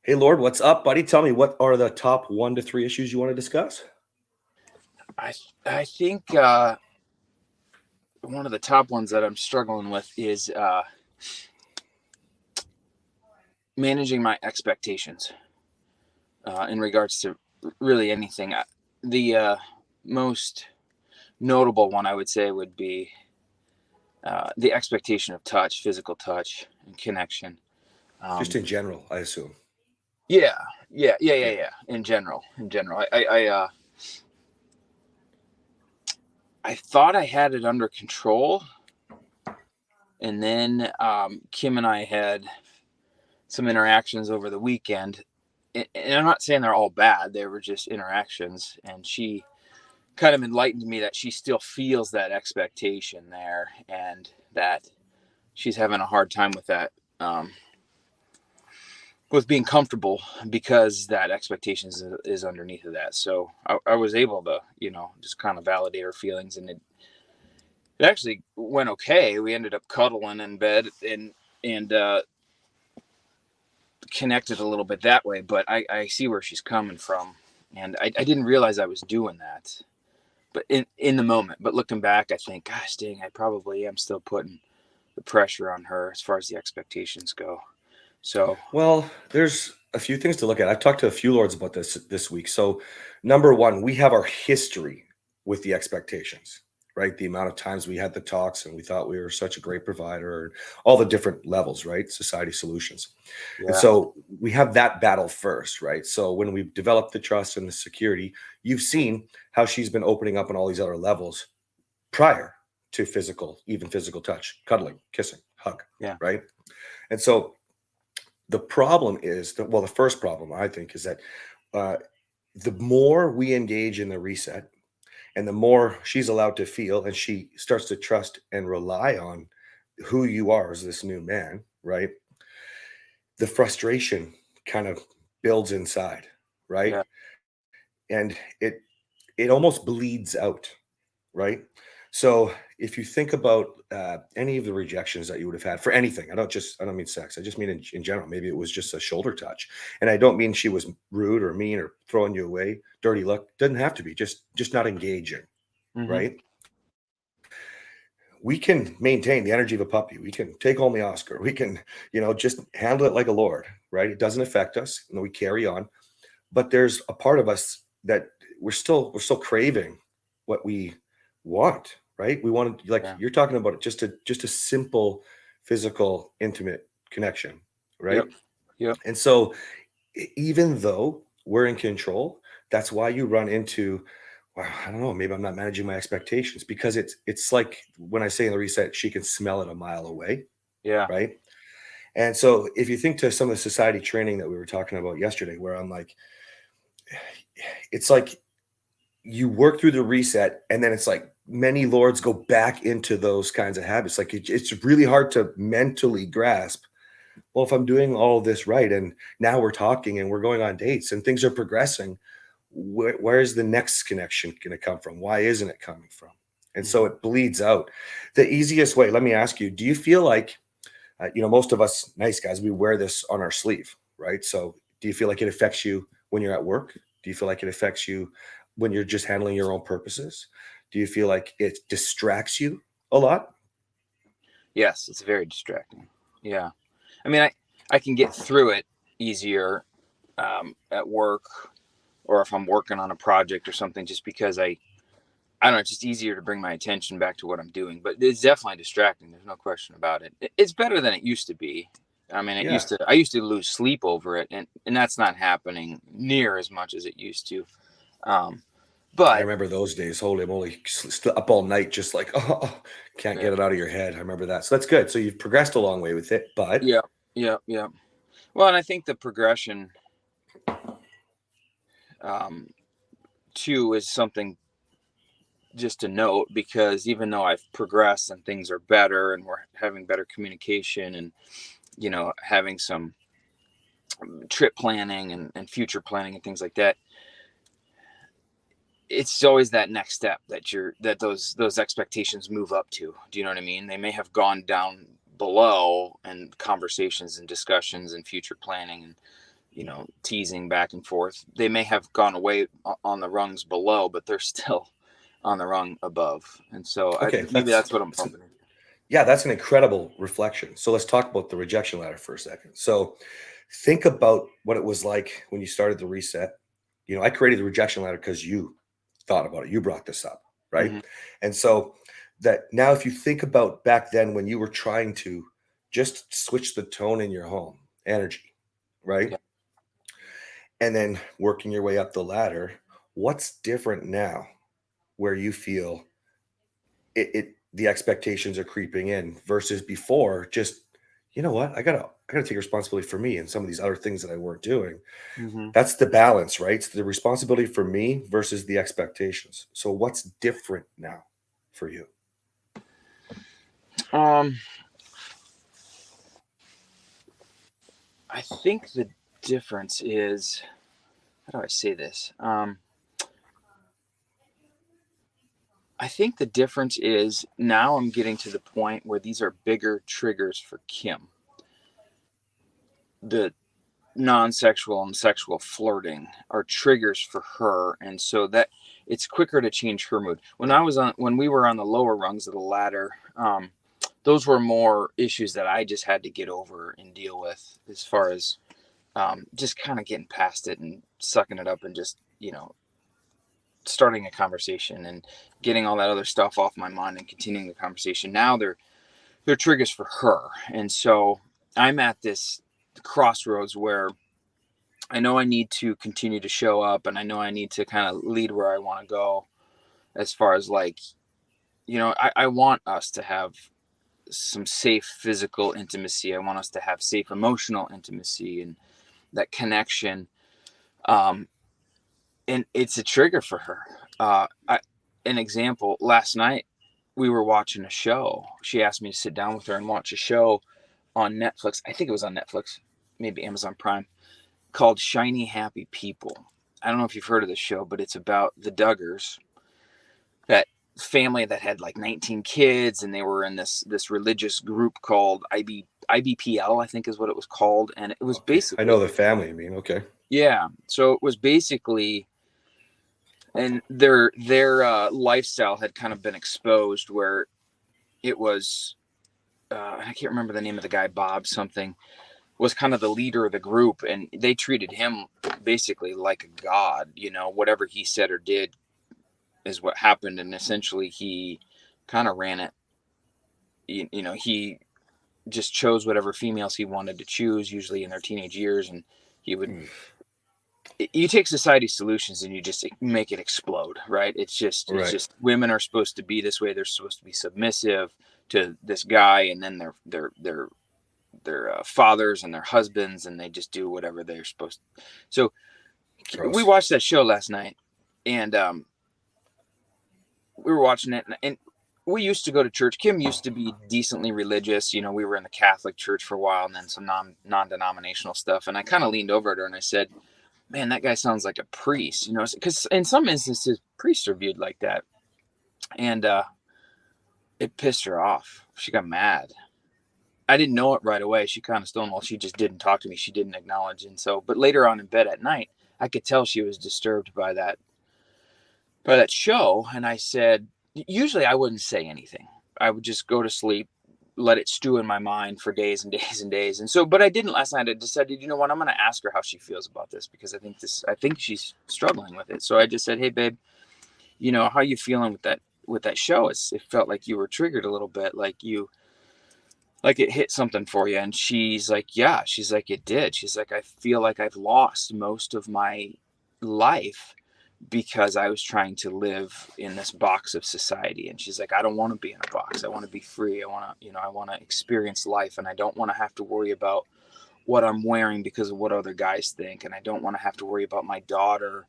Hey, Lord, what's up, buddy? Tell me, what are the top 1 to 3 issues you want to discuss? I I think one of the top ones that I'm struggling with is managing my expectations in regards to really anything. The most notable one I would say would be the expectation of touch, physical touch, and connection. Just Um, in general, I assume. yeah, Yeah. yeah. In general, I thought I had it under control, and then Kim and I had some interactions over the weekend, and I'm not saying they're all bad. They were just interactions, and she kind of enlightened me that she still feels that expectation there, and that she's having a hard time with that, with being comfortable because that expectation is underneath of that. So I was able to, just kind of validate her feelings, and it actually went okay. We ended up cuddling in bed and connected a little bit that way, but I see where she's coming from. And I didn't realize I was doing that, but in the moment. But looking back, I think, gosh dang, I probably am still putting the pressure on her as far as the expectations go. So Well, there's a few things to look at. I've talked to a few lords about this week. So, number one, we have our history with the expectations, right? The amount of times we had the talks and we thought we were such a great provider, and all the different levels, right? Society solutions. And yeah, so we have that battle first, right? So when we've developed the trust and the security, you've seen how she's been opening up on all these other levels prior to physical, even physical touch, cuddling, kissing, hug, yeah, right? And so the problem is that, well, the first problem I think is that uh, the more we engage in the reset and the more she's allowed to feel and she starts to trust and rely on who you are as this new man, right? The frustration kind of builds inside, right? yeah, And it almost bleeds out, right? So if you think about any of the rejections that you would have had for anything, I don't mean sex. I just mean in general. Maybe it was just a shoulder touch, and I don't mean she was rude or mean or throwing you away, dirty look. Doesn't have to be. Just not engaging, mm-hmm. right? We can maintain the energy of a puppy. We can take home the Oscar. We can, just handle it like a lord, right? It doesn't affect us. We carry on, but there's a part of us that we're still craving what we want, right? We want to, like Yeah, you're talking about it, just a simple physical intimate connection, right? yep, yep, And so even though we're in control, that's why you run into, well, I don't know, maybe I'm not managing my expectations, because it's like when I say in the reset, she can smell it a mile away, yeah, right? And so if you think to some of the society training that we were talking about yesterday, where I'm like, it's like you work through the reset, and then it's like many lords go back into those kinds of habits. Like it's really hard to mentally grasp, well, if I'm doing all this right and now we're talking and we're going on dates and things are progressing, where's the next connection going to come from? Why isn't it coming from? And so mm-hmm. it bleeds out. The easiest way, let me ask you, do you feel like, most of us nice guys, we wear this on our sleeve, right? So do you feel like it affects you when you're at work? Do you feel like it affects you when you're just handling your own purposes? Do you feel like it distracts you a lot? Yes, it's very distracting. Yeah, I mean, I can get through it easier at work, or if I'm working on a project or something, just because I don't know, it's just easier to bring my attention back to what I'm doing. But it's definitely distracting. There's no question about it. It's better than it used to be. I mean, Yeah. I used to lose sleep over it, and that's not happening near as much as it used to. Um, I but remember those days. Holy moly, up all night, just like, oh, can't yeah, get it out of your head. I remember that. So that's good. So you've progressed a long way with it, but yeah, yeah, yeah. Well, and I think the progression um, too is something just to note, because even though I've progressed and things are better and we're having better communication and having some trip planning and future planning and things like that, it's always that next step that those expectations move up to. Do you know what I mean? They may have gone down below, and conversations and discussions and future planning, and teasing back and forth. They may have gone away on the rungs below, but they're still on the rung above. And so Okay, maybe that's what I'm pumping into. yeah, that's an incredible reflection. So let's talk about the rejection ladder for a second. So think about what it was like when you started the reset. I created the rejection ladder because you thought about it. You brought this up, right? Mm-hmm. And so that now, if you think about back then when you were trying to just switch the tone in your home, energy, right? Yeah. And then working your way up the ladder, what's different now where you feel the expectations are creeping in versus before just, you know what, I gotta take responsibility for me and some of these other things that I weren't doing. Mm-hmm. That's the balance, right? It's the responsibility for me versus the expectations. So what's different now for you? Um, I think the difference is, how do I say this? I think the difference is now I'm getting to the point where these are bigger triggers for Kim. The non-sexual and sexual flirting are triggers for her, and so that it's quicker to change her mood. When we were on the lower rungs of the ladder, those were more issues that I just had to get over and deal with, as far as just kind of getting past it and sucking it up and just starting a conversation and getting all that other stuff off my mind and continuing the conversation. Now they're triggers for her, and so I'm at this crossroads where I know I need to continue to show up, and I know I need to kind of lead where I want to go, as far as like, I want us to have some safe physical intimacy. I want us to have safe emotional intimacy and that connection. Um, and it's a trigger for her. An example, last night we were watching a show. She asked me to sit down with her and watch a show on Netflix. I think it was on Netflix, maybe Amazon Prime, called Shiny Happy People. I don't know if you've heard of this show, but it's about the Duggars, that family that had like 19 kids, and they were in this religious group called IBPL, I think is what it was called. And it was Okay, I basically, know the family. I mean, okay, yeah. So it was basically, and their lifestyle had kind of been exposed, where it was, I can't remember the name of the guy, Bob something, was kind of the leader of the group, and they treated him basically like a god. Whatever he said or did is what happened, and essentially he kind of ran it. He just chose whatever females he wanted to choose, usually in their teenage years, and he would. Mm, You take society solutions and you just make it explode, right? It's right, just women are supposed to be this way. They're supposed to be submissive to this guy, and then their fathers and their husbands, and they just do whatever they're supposed to. So we gross. watched that show last night, and we were watching it, and we used to go to church. Kim used to be decently religious. We were in the Catholic church for a while, and then some non-denominational stuff. And I kind of leaned over at her and I said, man, that guy sounds like a priest, because in some instances priests are viewed like that. And it pissed her off. She got mad. I didn't know it right away. She kind of stonewalled. She just didn't talk to me. She didn't acknowledge. And so, but later on in bed at night, I could tell she was disturbed by that show. And I said, usually I wouldn't say anything. I would just go to sleep, let it stew in my mind for days and days and days. And so, but I didn't last night. I decided, you know what, I'm going to ask her how she feels about this, because I think she's struggling with it. So I just said, hey babe, how you feeling with that show? It felt like you were triggered a little bit, like it hit something for you. And she's like, yeah, she's like, it did. She's like, I feel like I've lost most of my life because I was trying to live in this box of society. And she's like, I don't want to be in a box. I want to be free. I want to experience life, and I don't want to have to worry about what I'm wearing because of what other guys think. And I don't want to have to worry about my daughter,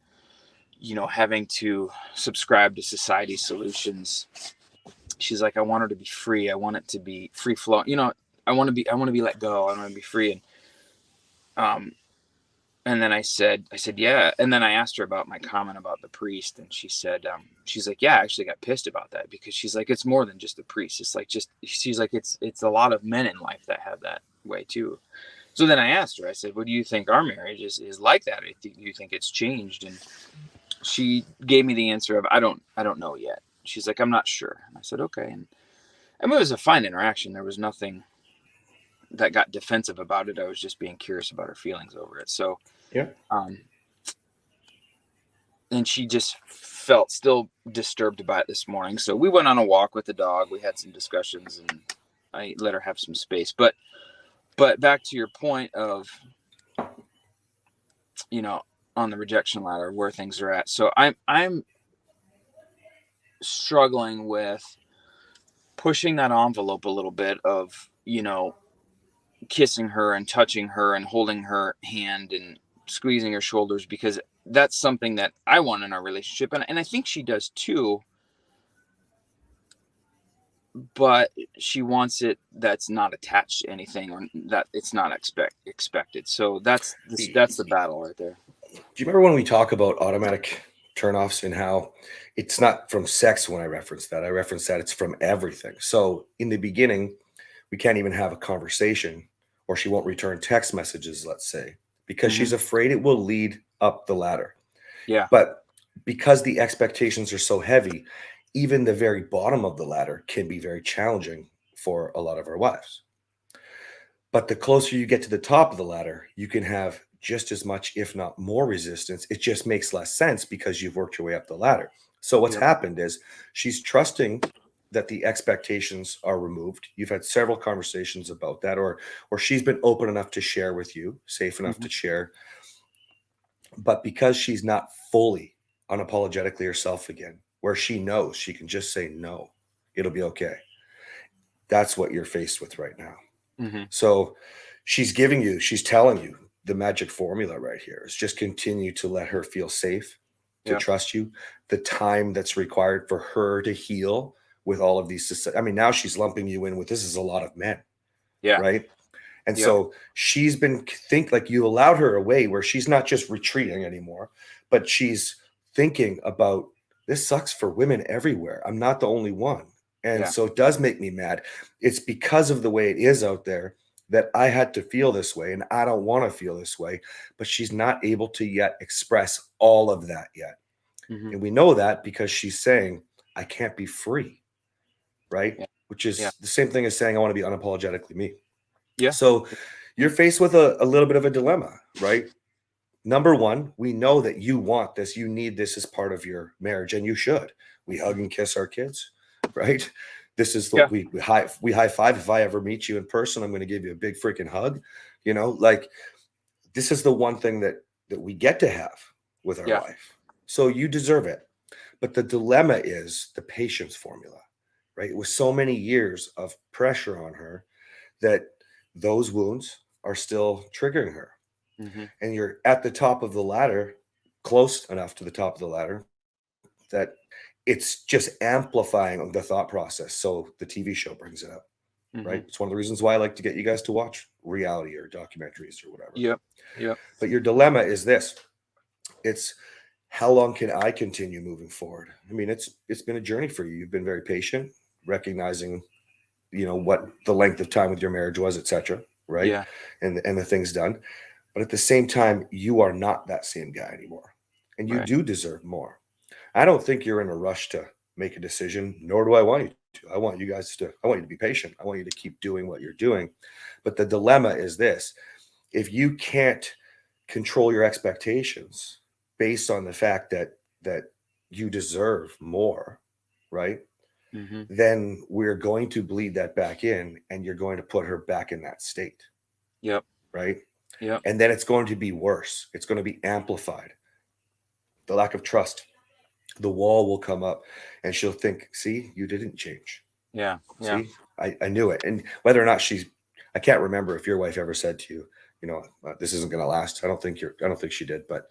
having to subscribe to society solutions. She's like, I want her to be free. I want it to be free flow. I want to be let go. I want to be free. Um, and then I said, yeah. And then I asked her about my comment about the priest. And she said, she's like, yeah, I actually got pissed about that, because she's like, it's more than just the priest. It's like, she's like, it's a lot of men in life that have that way too. So then I asked her, I said, what do you think our marriage is like that? Do you think it's changed? And she gave me the answer of, I don't know yet. She's like, I'm not sure. And I said, okay. And I mean, it was a fine interaction. There was nothing that got defensive about it. I was just being curious about her feelings over it. So, Yeah. and she just felt still disturbed by it this morning. So we went on a walk with the dog. We had some discussions, and I let her have some space. But back to your point of, you know, on the rejection ladder, where things are at. So I'm struggling with pushing that envelope a little bit of, you know, kissing her and touching her and holding her hand and squeezing her shoulders, because that's something that I want in our relationship. And I think she does too, but she wants it that's not attached to anything, or that it's not expected. So that's the battle right there. Do you remember when we talk about automatic turnoffs and how it's not from sex when I reference that? I reference that it's from everything. So in the beginning, we can't even have a conversation, or she won't return text messages, let's say, because she's afraid it will lead up the ladder. Yeah. But because the expectations are so heavy, even the very bottom of the ladder can be very challenging for a lot of our wives. But the closer you get to the top of the ladder, you can have just as much, if not more, resistance. It just makes less sense because you've worked your way up the ladder. So what's Yep. happened is she's trusting that the expectations are removed. You've had several conversations about that, or she's been open enough to share with you, safe enough to share. But because she's not fully unapologetically herself again, where she knows she can just say no, it'll be okay. That's what you're faced with right now. So she's telling you the magic formula right here is just continue to let her feel safe, to trust you, the time that's required for her to heal with all of these. I mean, now she's lumping you in with, this is a lot of men. Yeah. Right. And so she's been like you allowed her a way where she's not just retreating anymore, but she's thinking about, this sucks for women everywhere. I'm not the only one. And so it does make me mad. It's because of the way it is out there that I had to feel this way, and I don't want to feel this way. But she's not able to yet express all of that yet. And we know that because she's saying, I can't be free. Right. Which is the same thing as saying, I want to be unapologetically me. Yeah. So you're faced with a little bit of a dilemma, right? Number one, we know that you want this. You need this as part of your marriage, and you should. We hug and kiss our kids, right? This is the we high five. If I ever meet you in person, I'm going to give you a big freaking hug. You know, like, this is the one thing that we get to have with our wife. So you deserve it. But the dilemma is the patience formula, right? With so many years of pressure on her, that those wounds are still triggering her. And you're at the top of the ladder, close enough to the top of the ladder, that it's just amplifying the thought process. So the TV show brings it up, right? It's one of the reasons why I like to get you guys to watch reality or documentaries or whatever. Yep. But your dilemma is this. It's, how long can I continue moving forward? I mean, it's been a journey for you. You've been very patient, recognizing, you know, what the length of time with your marriage was, etc. Right. Yeah. And the things done. But at the same time, you are not that same guy anymore. And you do deserve more. I don't think you're in a rush to make a decision, nor do I want you to. I want you to be patient. I want you to keep doing what you're doing. But the dilemma is this. If you can't control your expectations based on the fact that you deserve more, right? Then we're going to bleed that back in, and you're going to put her back in that state. Yep. Right. Yep. And then it's going to be worse. It's going to be amplified. The lack of trust, the wall will come up, and she'll think, see, you didn't change. Yeah. See, I knew it. And whether or not I can't remember if your wife ever said to you, you know, this isn't going to last. I don't think she did, but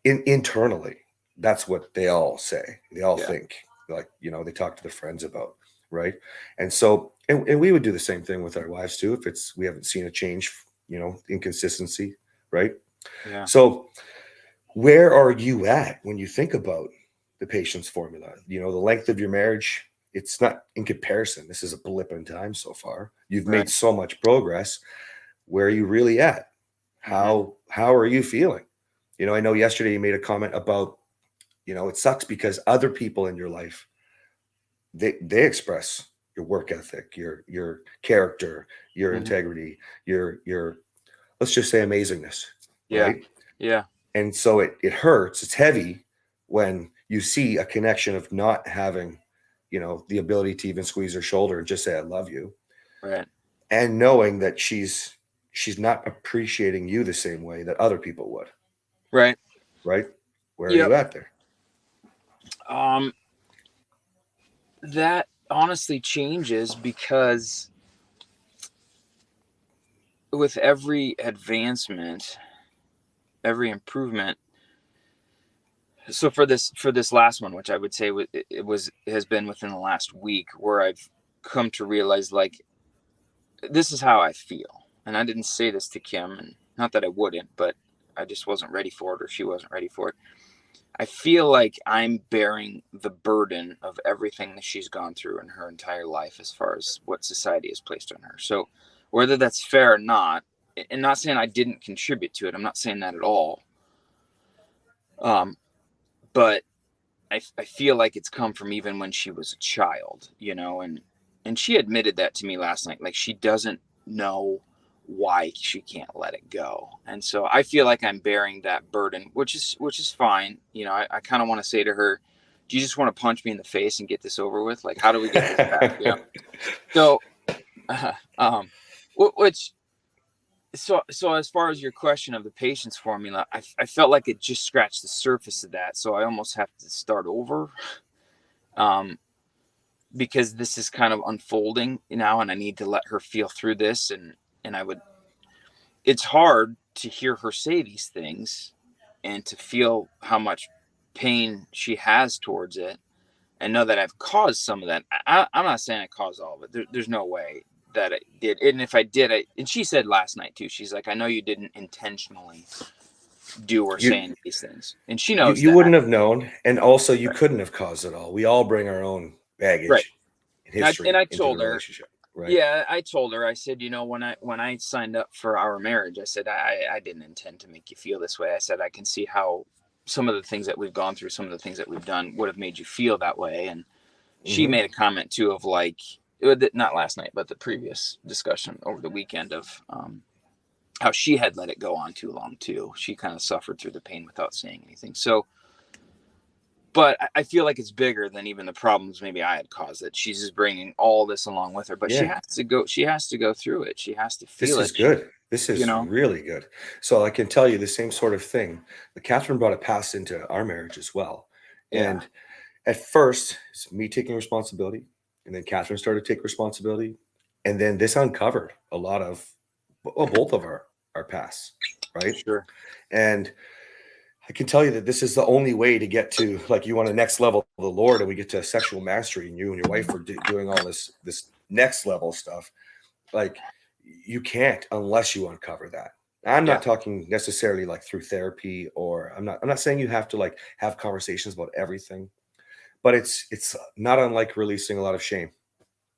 internally, that's what they all say. They all think, like, you know, they talk to their friends about, right? And so, and we would do the same thing with our wives too, if we haven't seen a change, you know, inconsistency, right? Yeah. So where are you at when you think about the patience formula? You know, the length of your marriage, it's not in comparison. This is a blip in time so far. You've made so much progress. where are you really at? Mm-hmm. How are you feeling? I know yesterday you made a comment about, it sucks because other people in your life, they express your work ethic, your character, your Mm-hmm. integrity, your let's just say amazingness, Yeah. right? Yeah. And so it hurts. It's heavy when you see a connection of not having, the ability to even squeeze her shoulder and just say I love you, Right. and knowing that she's not appreciating you the same way that other people would, Right. right? Where are Yep. you at there? Um, that honestly changes because with every advancement, every improvement. So for this last one, which I would say has been within the last week, where I've come to realize like this is how I feel, and I didn't say this to Kim, and not that I wouldn't, but I just wasn't ready for it, or she wasn't ready for it. I feel like I'm bearing the burden of everything that she's gone through in her entire life as far as what society has placed on her. So whether that's fair or not, and not saying I didn't contribute to it, I'm not saying that at all. But I feel like it's come from even when she was a child, and she admitted that to me last night. Like she doesn't know why she can't let it go. And so I feel like I'm bearing that burden, which is fine. I kind of want to say to her, do you just want to punch me in the face and get this over with? Like, how do we get this back? So, um, which so as far as your question of the patience formula, I felt like it just scratched the surface of that. So I almost have to start over. Um, because this is kind of unfolding now, and I need to let her feel through this. And it's hard to hear her say these things and to feel how much pain she has towards it and know that I've caused some of that. I'm not saying I caused all of it. There's no way that I did. And if I did, and she said last night too, she's like, I know you didn't intentionally do or say you any of these things. And she you knows you that. wouldn't have known, and also you Right. couldn't have caused it all. We all bring our own Right. baggage and And history I into the told her, relationship, right? yeah, I told her, I said, when I signed up for our marriage, I said, I didn't intend to make you feel this way. I said, I can see how some of the things that we've gone through, some of the things that we've done would have made you feel that way. And she Hmm. made a comment too of like, not last night, but the previous discussion over the weekend of how she had let it go on too long too. She kind of suffered through the pain without saying anything. So, but I feel like it's bigger than even the problems maybe I had caused. That she's just bringing all this along with her, but she Yeah, has to go. She has to go through it. She has to this feel is it. good. This You is know. really good. So I can tell you the same sort of thing. Catherine brought a past into our marriage as well. Yeah. And at first, it's me taking responsibility, and then Catherine started to take responsibility, and then this uncovered a lot of, well, both of our pasts, right? Sure. And I can tell you that this is the only way to get to, like, you want a next level of the Lord, and we get to sexual mastery, and you and your wife are doing all this next level stuff. Like, you can't unless you uncover that. I'm Yeah. not talking necessarily like through therapy, or I'm not saying you have to like have conversations about everything, but it's not unlike releasing a lot of shame,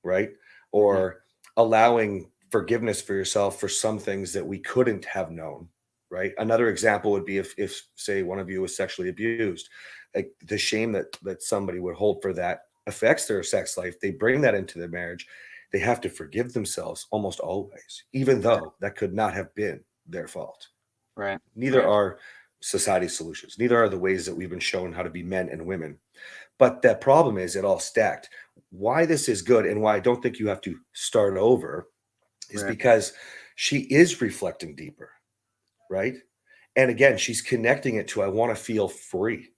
right? Hmm. Or allowing forgiveness for yourself for some things that we couldn't have known, right? Another example would be if say one of you was sexually abused, like the shame that somebody would hold for that affects their sex life. They bring that into their marriage. They have to forgive themselves almost always, even Right. though that could not have been their fault. Right. Neither Right. are society solutions. Neither are the ways that we've been shown how to be men and women. But the problem is it all stacked. Why this is good and why I don't think you have to start over is Right. because she is reflecting deeper, right? And again, she's connecting it to I want to feel free.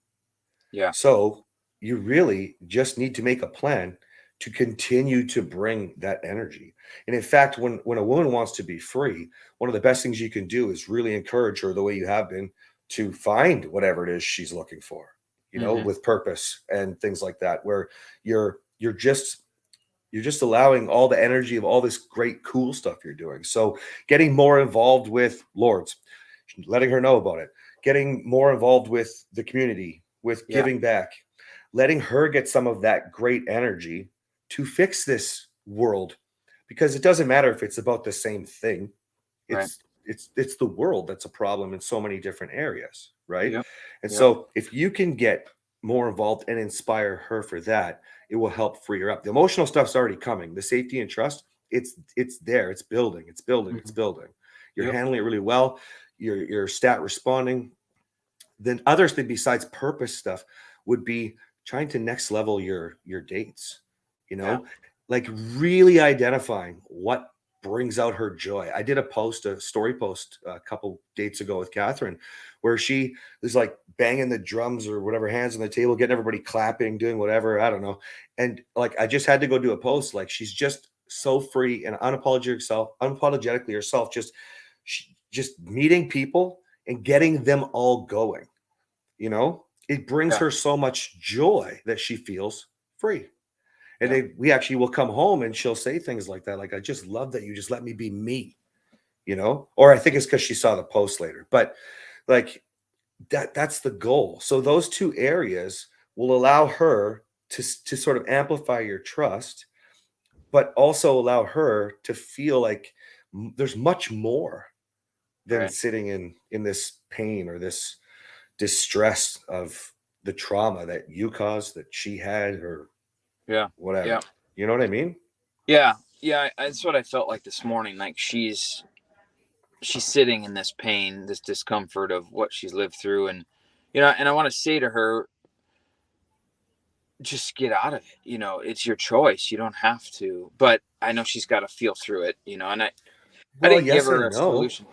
Yeah. So you really just need to make a plan to continue to bring that energy. And in fact, when a woman wants to be free, one of the best things you can do is really encourage her the way you have been to find whatever it is she's looking for, Hmm. with purpose and things like that, where you're just allowing all the energy of all this great cool stuff you're doing. So getting more involved with Lords, letting her know about it, getting more involved with the community, with Yeah. giving back, letting her get some of that great energy to fix this world, because it doesn't matter if it's about the same thing. Right. It's the world that's a problem in so many different areas, right? Yep. And Yep. so if you can get more involved and inspire her for that, it will help free her up. The emotional stuff's already coming. The safety and trust, it's there. It's building. It's building. It's Mhm. building. You're Yep. handling it really well. You're stat responding. Then others thing besides purpose stuff would be trying to next level your dates, you Yeah. know, like really identifying what brings out her joy. I did a story post a couple dates ago with Catherine, where she was like banging the drums or whatever, hands on the table, getting everybody clapping, doing whatever, I don't know. And like I just had to go do a post, like she's just so free and unapologetically herself, just meeting people and getting them all going. It brings Yeah. her so much joy that she feels free. And Yeah. then we actually will come home and she'll say things like that. Like, I just love that you just let me be me. Or I think it's because she saw the post later. But like that's the goal. So those two areas will allow her to sort of amplify your trust, but also allow her to feel like there's much more than Right. sitting in this pain or this distress of the trauma that you caused, that she had, or Yeah. whatever. Yeah. You know what I mean? Yeah. Yeah. That's what I felt like this morning. Like she's sitting in this pain, this discomfort of what she's lived through, and and I want to say to her, just get out of it. It's your choice. You don't have to. But I know she's got to feel through it. And I Well, didn't give yes her and a no. solution.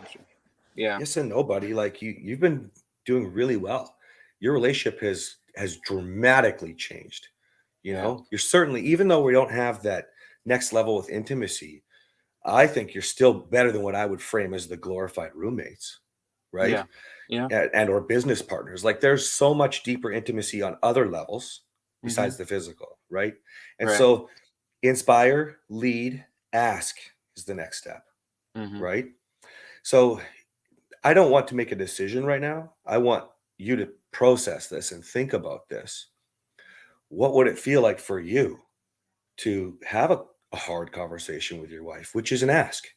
Yeah. Yes and no, buddy. Like you've been doing really well. Your relationship has dramatically changed. Yeah. You're certainly, even though we don't have that next level with intimacy, I think you're still better than what I would frame as the glorified roommates, right? Yeah. Yeah. And or business partners. Like there's so much deeper intimacy on other levels Mm-hmm. besides the physical, right? And Right. so inspire, lead, ask is the next step, Mm-hmm. right? So I don't want to make a decision right now. I want you to process this and think about this. What would it feel like for you to have a hard conversation with your wife, which is an ask, Yeah.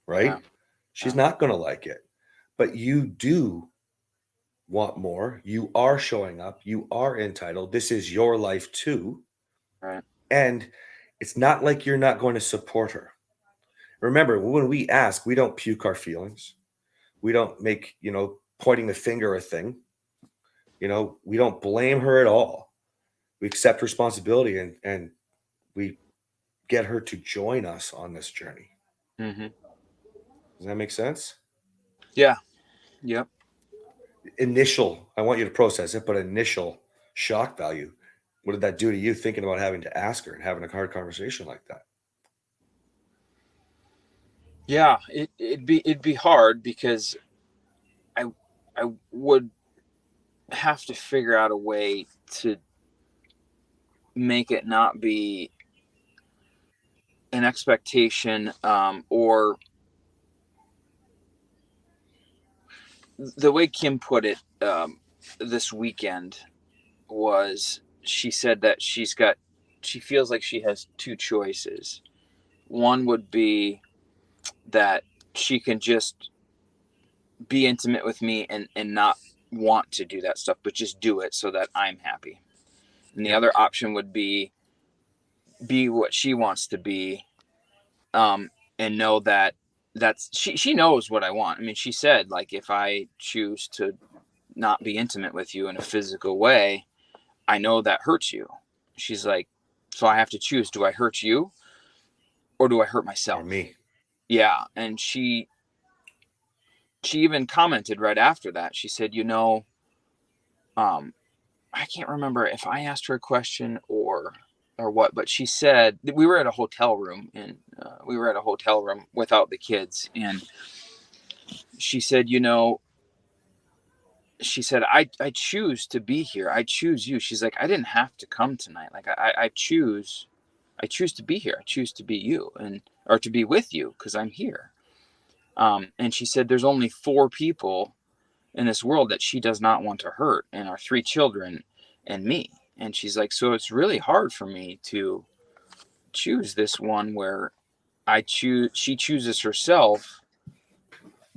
right? She's Yeah. not going to like it, but you do want more. You are showing up. You are entitled. This is your life too. Right. And it's not like you're not going to support her. Remember, when we ask, we don't puke our feelings. We don't make, pointing the finger a thing. We don't blame her at all. We accept responsibility and we get her to join us on this journey. Mm-hmm. Does that make sense? Yeah. Yep. I want you to process it, but initial shock value. What did that do to you thinking about having to ask her and having a hard conversation like that? Yeah. It'd be hard because I I would have to figure out a way to make it not be an expectation, or the way Kim put it, this weekend was, she said that she feels like she has two choices. One would be that she can just be intimate with me and not want to do that stuff, but just do it so that I'm happy. And the Yep. other option would be what she wants to be, um, and know that she knows what I want. I mean, she said, like, if I choose to not be intimate with you in a physical way, I know that hurts you. She's like, so I have to choose: do I hurt you or do I hurt Or myself? me. Yeah. And she even commented right after that. She said, um, I can't remember if I asked her a question or what, but she said we were at a hotel room, and we were at a hotel room without the kids, and she said, I choose to be here. I choose you. She's like, I didn't have to come tonight. Like I choose to be here. I choose to be you, and or to be with you because I'm here. And she said there's only four people in this world that she does not want to hurt, and our three children and me. And she's like, so it's really hard for me to choose this one where she chooses herself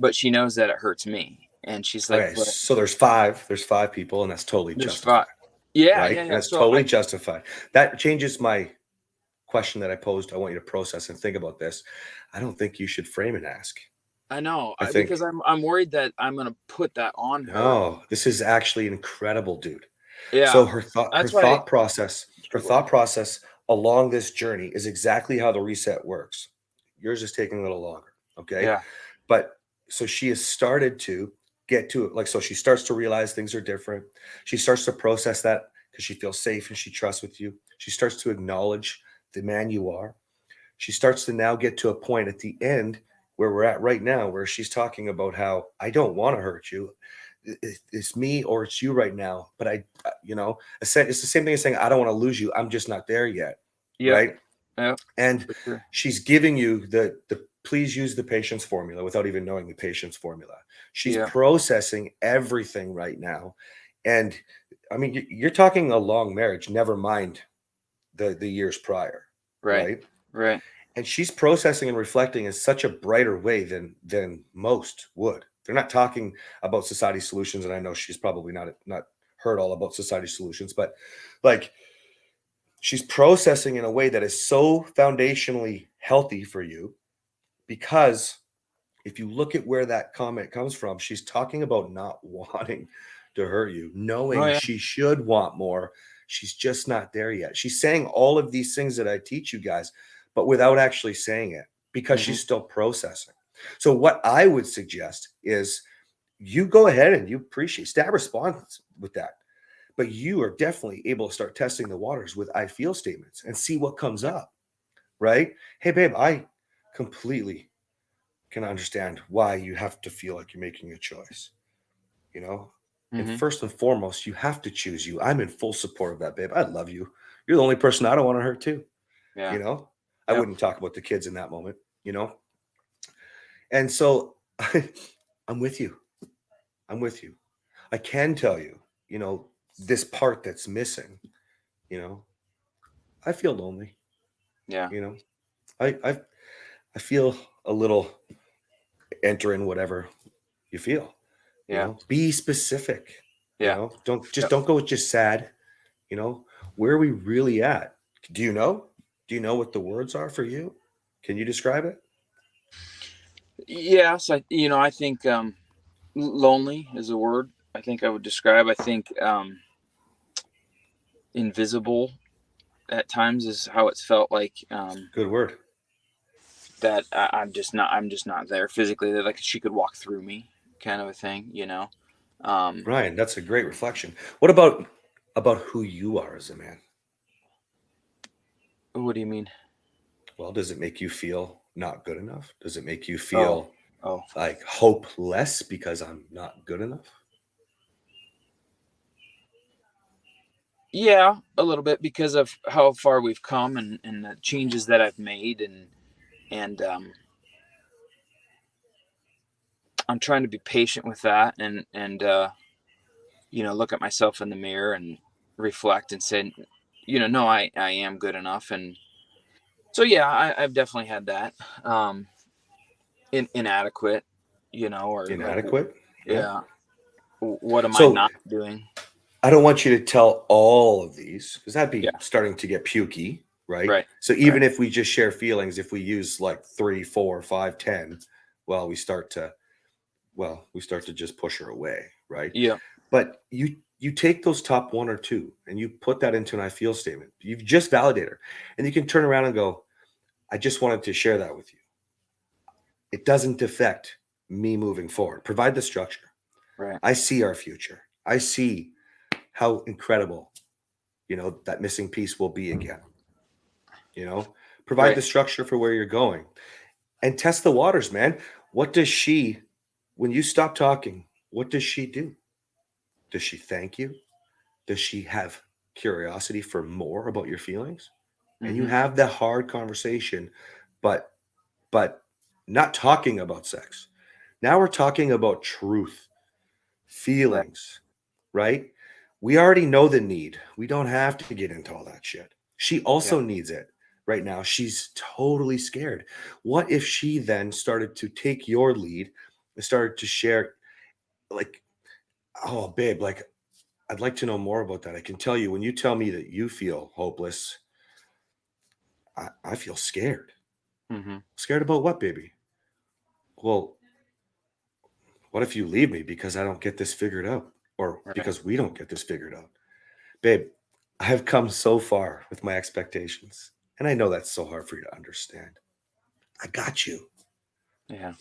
but she knows that it hurts me. And she's like, Okay, but so there's five people, and that's totally there's justified, five. Yeah, right? yeah, And yeah. that's So totally justified. That changes my question that I posed. I want you to process and think about this. I don't think you should frame and ask. I know, I because think, I'm worried that I'm gonna put that on her. no, this is actually incredible, dude. So Yeah, her that's why. thought process, her Struggle. thought process along this journey is exactly how the reset works. Yours is taking a little longer, okay? Yeah. But so she has started to get to it. Like, so she starts to realize things are different. She starts to process that because she feels safe and she trusts with you. She starts to acknowledge the man you are. She starts to now get to a point at the end where we're at right now, where she's talking about how I don't want to hurt you. It's me or it's you right now. But it's the same thing as saying, I don't want to lose you. I'm just not there yet. Yep. Right. Yep. And For sure. she's giving you the please use the patience formula without even knowing the patience formula. She's Yeah. processing everything right now. And I mean, you're talking a long marriage, never mind the years prior. Right. Right. Right. And she's processing and reflecting in such a brighter way than most would. They're not talking about society solutions, and I know she's probably not heard all about society solutions, but like she's processing in a way that is so foundationally healthy for you because if you look at where that comment comes from, she's talking about not wanting to hurt you, Oh knowing yeah. she should want more. She's just not there yet. She's saying all of these things that I teach you guys, but without actually saying it because Hmm. she's still processing. So, what I would suggest is you go ahead and you appreciate stab response with that. But you are definitely able to start testing the waters with I feel statements and see what comes Yeah. up, right? Hey, babe, I completely can understand why you have to feel like you're making a choice, you know? And Hmm. first and foremost, you have to choose you. I'm in full support of that, babe. I love you. You're the only person I don't want to hurt too, Yeah. you know? I Yep. wouldn't talk about the kids in that moment, you know? And so I'm with you. I'm with you. I can tell you, this part that's missing, you know, I feel lonely, Yeah. you know. I feel a little entering whatever you feel, Yeah. Be specific, Yeah. Yep. don't go with just sad, where are we really at? Do you know? Do you know what the words are for you? Can you describe it? Yes. I think lonely is a word I think I would describe. I think invisible at times is how it's felt like, Good word. that I'm just not there physically, that like she could walk through me, kind of a thing. um Ryan, that's a great reflection. What about who you are as a man? what do you mean? Well, does it make you feel not good enough? Does it make you Oh. feel Oh. like hopeless because I'm not good enough? Yeah, a little bit, because of how far we've come, and the changes that I've made, and I'm trying to be patient with that, and look at myself in the mirror and reflect and say, no, I am good enough. And so yeah, I've definitely had that. Inadequate, or like, Inadequate? Yeah. yeah, what am I So not doing? I don't want you to tell all of these because that'd be Yeah. starting to get pukey, right? Right. So Right. even if we just share feelings, if we use like 3, 4, 5, 10, well, we start to just push her away, right? Yeah. But you take those top one or two and you put that into an I feel statement. You've just validated her. And you can turn around and go, I just wanted to share that with you. It doesn't affect me moving forward. Provide the structure. Right. I see our future. I see how incredible, that missing piece will be again. You know, provide Right. the structure for where you're going and test the waters, man. What does she, when you stop talking, what does she do? Does she thank you? Does she have curiosity for more about your feelings? And you Hmm. have the hard conversation, but but not talking about sex. Now we're talking about truth, Right. feelings, right? We already know the need. We don't have to get into all that shit. She Yeah. also needs it right now. She's totally scared. What if she then started to take your lead I started to share, like, oh, babe, like, I'd like to know more about that. I can tell you when you tell me that you feel hopeless, I feel scared. Mm-hmm. Scared about what, baby? Well, what if you leave me because I don't get this figured out? Or Right. because we don't get this figured out? Babe, I have come so far with my expectations. And I know that's so hard for you to understand. I got you. Yeah.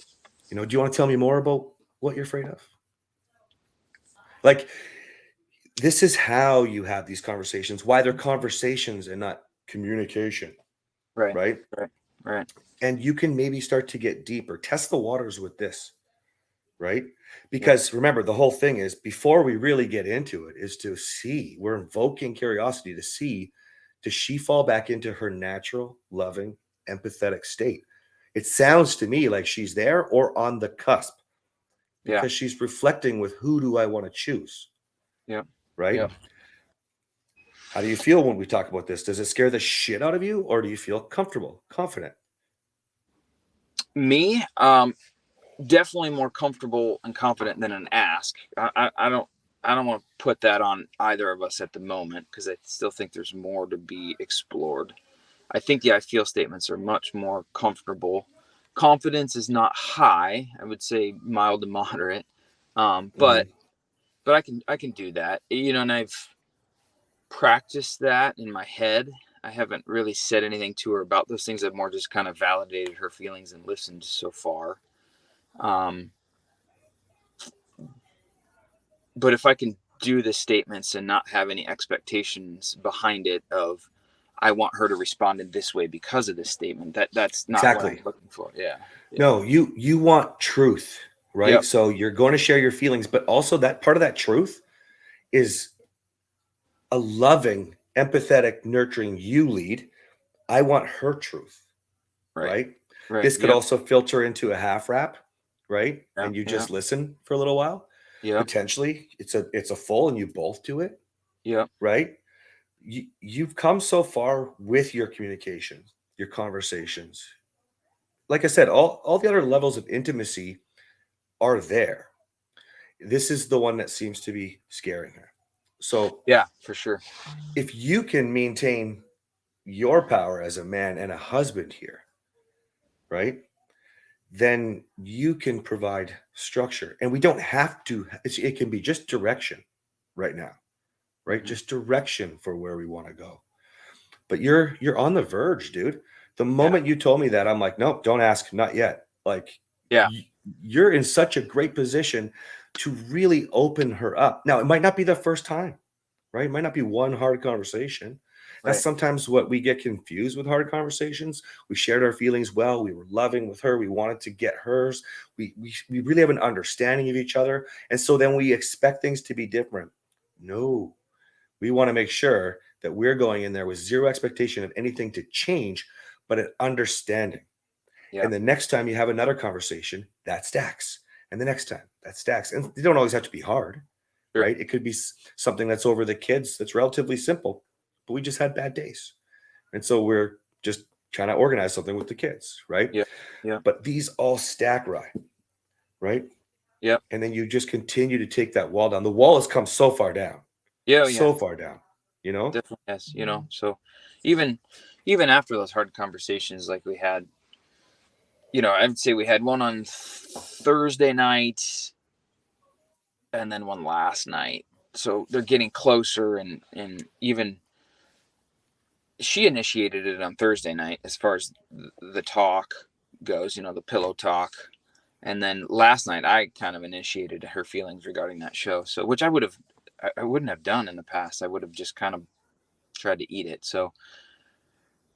Do you want to tell me more about what you're afraid of? Like, this is how you have these conversations, why they're conversations and not communication, Right. right? Right. Right. And you can maybe start to get deeper. Test the waters with this, right? Yep. Because remember, the whole thing is before we really get into it, is to see, we're invoking curiosity to see, does she fall back into her natural, loving, empathetic state? It sounds to me like she's there or on the cusp Yeah. because she's reflecting with who do I want to choose, Yep. right? Yep. How do you feel when we talk about this? Does it scare the shit out of you or do you feel comfortable, confident? Me, definitely more comfortable and confident than an ask. I don't want to put that on either of us at the moment because I still think there's more to be explored. I think the I feel statements are much more comfortable. Confidence is not high. I would say mild to moderate. Um, but Mhm. but I can do that. And I've practiced that in my head. I haven't really said anything to her about those things. I've more just kind of validated her feelings and listened so far. Um, but if I can do the statements and not have any expectations behind it of I want her to respond in this way because of this statement, that's not what I'm Exactly. looking for. Yeah. Yeah. No, you want truth, right? Yep. So you're going to share your feelings, but also that part of that truth is a loving, empathetic, nurturing you lead. I want her truth, Right. right? Right. This could Yep. also filter into a half wrap, right? Yeah. And you Yeah. just listen for a little while. Yep. Potentially, it's a full and you both do it, Yep. right? You've come so far with your communication, your conversations. Like I said, all the other levels of intimacy are there. This is the one that seems to be scaring her. So Yeah. For sure. if you can maintain your power as a man and a husband here, right? Then you can provide structure. And we don't have to, it can be just direction right now, right? Hmm. Just direction for where we want to go. But you're on the verge, dude. The Yeah. moment you told me that, I'm like, nope, don't ask, not yet. Like Yeah. y- you're in such a great position to really open her up. Now, it might not be the first time, right? It might not be one hard conversation. That's Right. sometimes what we get confused with hard conversations. We shared our feelings well. We were loving with her. We wanted to get hers. We really have an understanding of each other. And so then we expect things to be different. No, we want to make sure that we're going in there with zero expectation of anything to change, but an understanding. Yeah. And the next time you have another conversation, that stacks. And the next time, that stacks. And they don't always have to be hard, Sure. right? It could be something that's over the kids that's relatively simple, but we just had bad days. And so we're just trying to organize something with the kids, right? Yeah. Yeah. But these all stack, right? Yeah. And then you just continue to take that wall down. The wall has come so far down, Yeah. Yeah. so far down, you know? Definitely has. So even even after those hard conversations like we had, I would say we had one on Thursday night and then one last night. So they're getting closer, and even she initiated it on Thursday night as far as the talk goes, the pillow talk. And then last night I kind of initiated her feelings regarding that show. So which I wouldn't have done in the past. I would have just kind of tried to eat it. So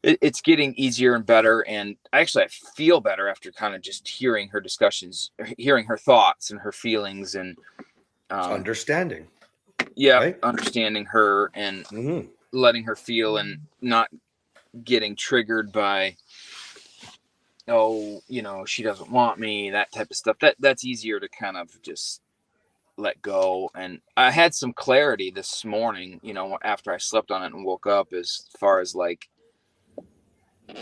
it's getting easier and better, and I feel better after kind of just hearing her discussions, hearing her thoughts and her feelings, and It's um understanding, yeah, right? understanding her and Hmm. letting her feel and not getting triggered by, oh, she doesn't want me, that type of stuff. That's easier to kind of just let go. And I had some clarity this morning, after I slept on it and woke up, as far as like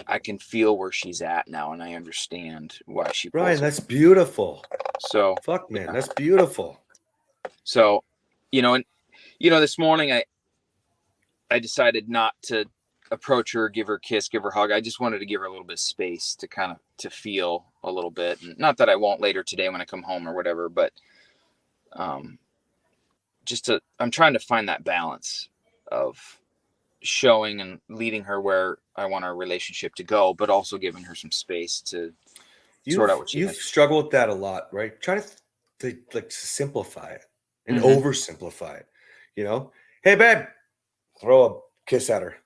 I can feel where she's at now, and I understand why she Ryan, pulls it. that's beautiful. So, Fuck, man, yeah. that's beautiful. So, and this morning I decided not to approach her, give her a kiss, give her a hug. I just wanted to give her a little bit of space to kind of to feel a little bit. And not that I won't later today when I come home or whatever, but um, I'm trying to find that balance of showing and leading her where I want our relationship to go, but also giving her some space to sort out what she You've has. struggled with that a lot, right? Try to like simplify it and Mm-hmm. oversimplify it. You know, hey babe, throw a kiss at her,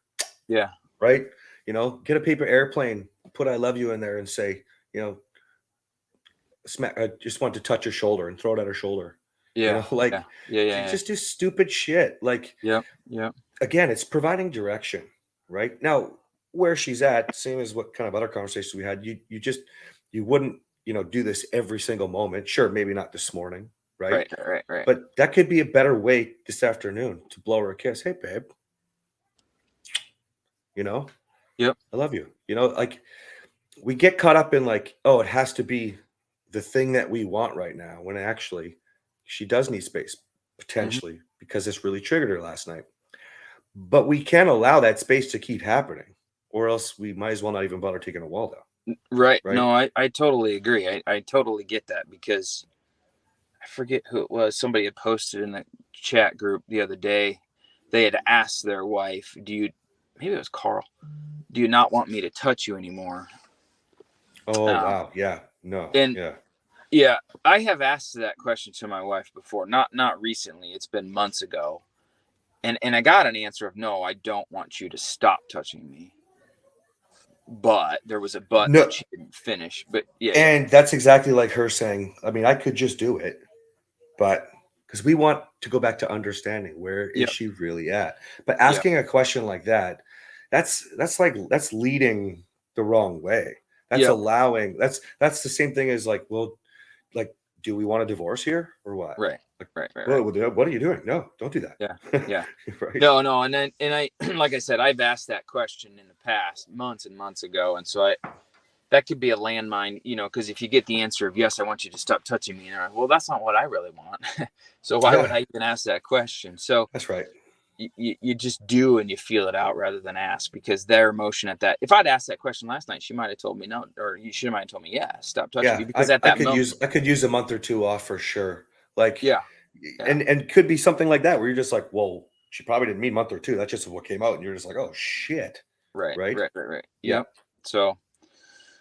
Yeah. right? Get a paper airplane, put "I love you" in there, and say, you know, smack. I just want to touch her shoulder and throw it at her shoulder. Yeah. Yeah. Like Yeah. you Yeah. just do stupid shit. Like Yeah. Yeah. again, it's providing direction, right? Now, where she's at, same as what kind of other conversations we had, you wouldn't, do this every single moment. Sure, maybe not this morning, right? Right. Right. Right. But that could be a better way this afternoon to blow her a kiss. Hey, babe, you know, Yep. I love you. Like we get caught up in like, oh, it has to be the thing that we want right now, when actually she does need space Mm-hmm. potentially because this really triggered her last night. But we can't allow that space to keep happening, or else we might as well not even bother taking a wall down, Right. right? No, I totally agree. I totally get that because I forget who it was. Somebody had posted in the chat group the other day. They had asked their wife, maybe it was Carl, do you not want me to touch you anymore? Oh, Um, wow. Yeah. No. and Yeah. yeah, I have asked that question to my wife before, not recently. It's been months ago. And I got an answer of no, I don't want you to stop touching me. But there was a but that No. she didn't finish. But yeah, yeah. And that's exactly like her saying, I mean, I could just do it, but because we want to go back to understanding where is Yep. she really at. But Yep. asking a question like that, that's leading the wrong way. That's Yep. allowing that's the same thing as like, well, like, do we want a divorce here or what? Right. Like, Right. Right. well, Right. what are you doing? No, don't do Yeah. that. Yeah. Right. No, no, and I like I said, I've asked that question in the past, months and months ago, and so that could be a landmine, because if you get the answer of yes, I want you to stop touching me, and like, well, that's not what I really want. So why would Yeah, I even ask that question? So that's right. you just do and you feel it out rather than ask, because their emotion at that. If I'd asked that question last night, she might have told me no, or she might have told me yeah, stop touching me, Yeah, because I at I that could moment, use I could use a month or 2 off for sure. Like, yeah, yeah, and could be something like that where you're just like, "Well, she probably didn't mean month or 2. That's just what came out." And you're just like, "Oh, shit." right, Right? right, right, right, Yeah. yep.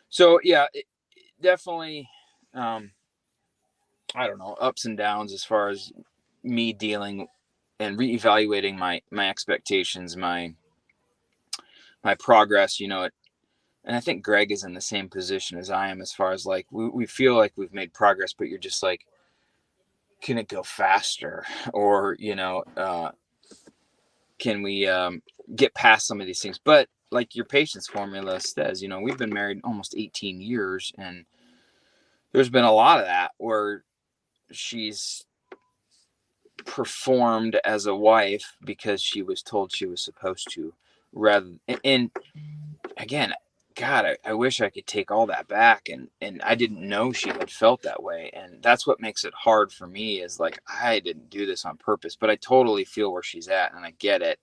So yeah, definitely. Um, I don't know, ups and downs as far as me dealing and reevaluating my expectations, my progress. And I think Greg is in the same position as I am, as far as like we feel like we've made progress, but you're just like, can it go faster, or can we get past some of these things? But like your patience formula says, we've been married almost 18 years, and there's been a lot of that where she's performed as a wife because she was told she was supposed to, rather. And again, God, I wish I could take all that back, and I didn't know she had felt that way, and that's what makes it hard for me, is like, I didn't do this on purpose, but I totally feel where she's at and I get it.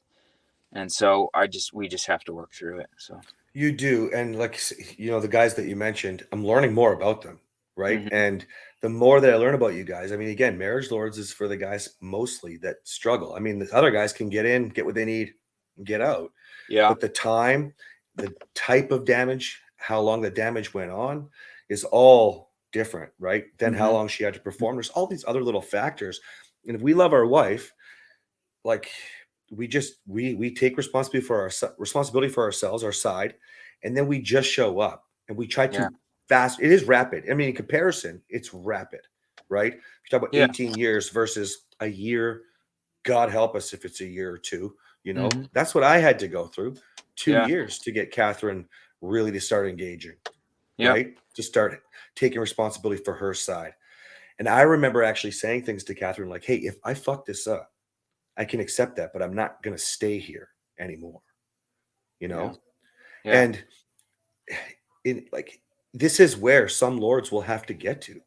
And so we just have to work through it. So You do, and like, the guys that you mentioned, I'm learning more about them, right? mm-hmm. And the more that I learn about you guys, I mean, again, Marriage Lords is for the guys mostly that struggle. I mean, the other guys can get in, get what they need, and get out. Yeah. But the time, the type of damage, how long the damage went on is all different, right? Then how Mm-hmm. long she had to perform. There's all these other little factors. And if we love our wife, like we take responsibility for ourselves, our side, and then we just show up and we try Yeah. to fast. It is rapid. I mean, in comparison, it's rapid, right? If you talk about Yeah. 18 years versus a year, God help us if it's a year or two. Mm-hmm. That's what I had to go through. two Yeah. years to get Catherine really to start engaging, Yep. right? To start taking responsibility for her side. And I remember actually saying things to Catherine like, hey, if I fuck this up, I can accept that, but I'm not going to stay here anymore, you Yeah. know? Yeah. And in like this is where some lords will have to get to,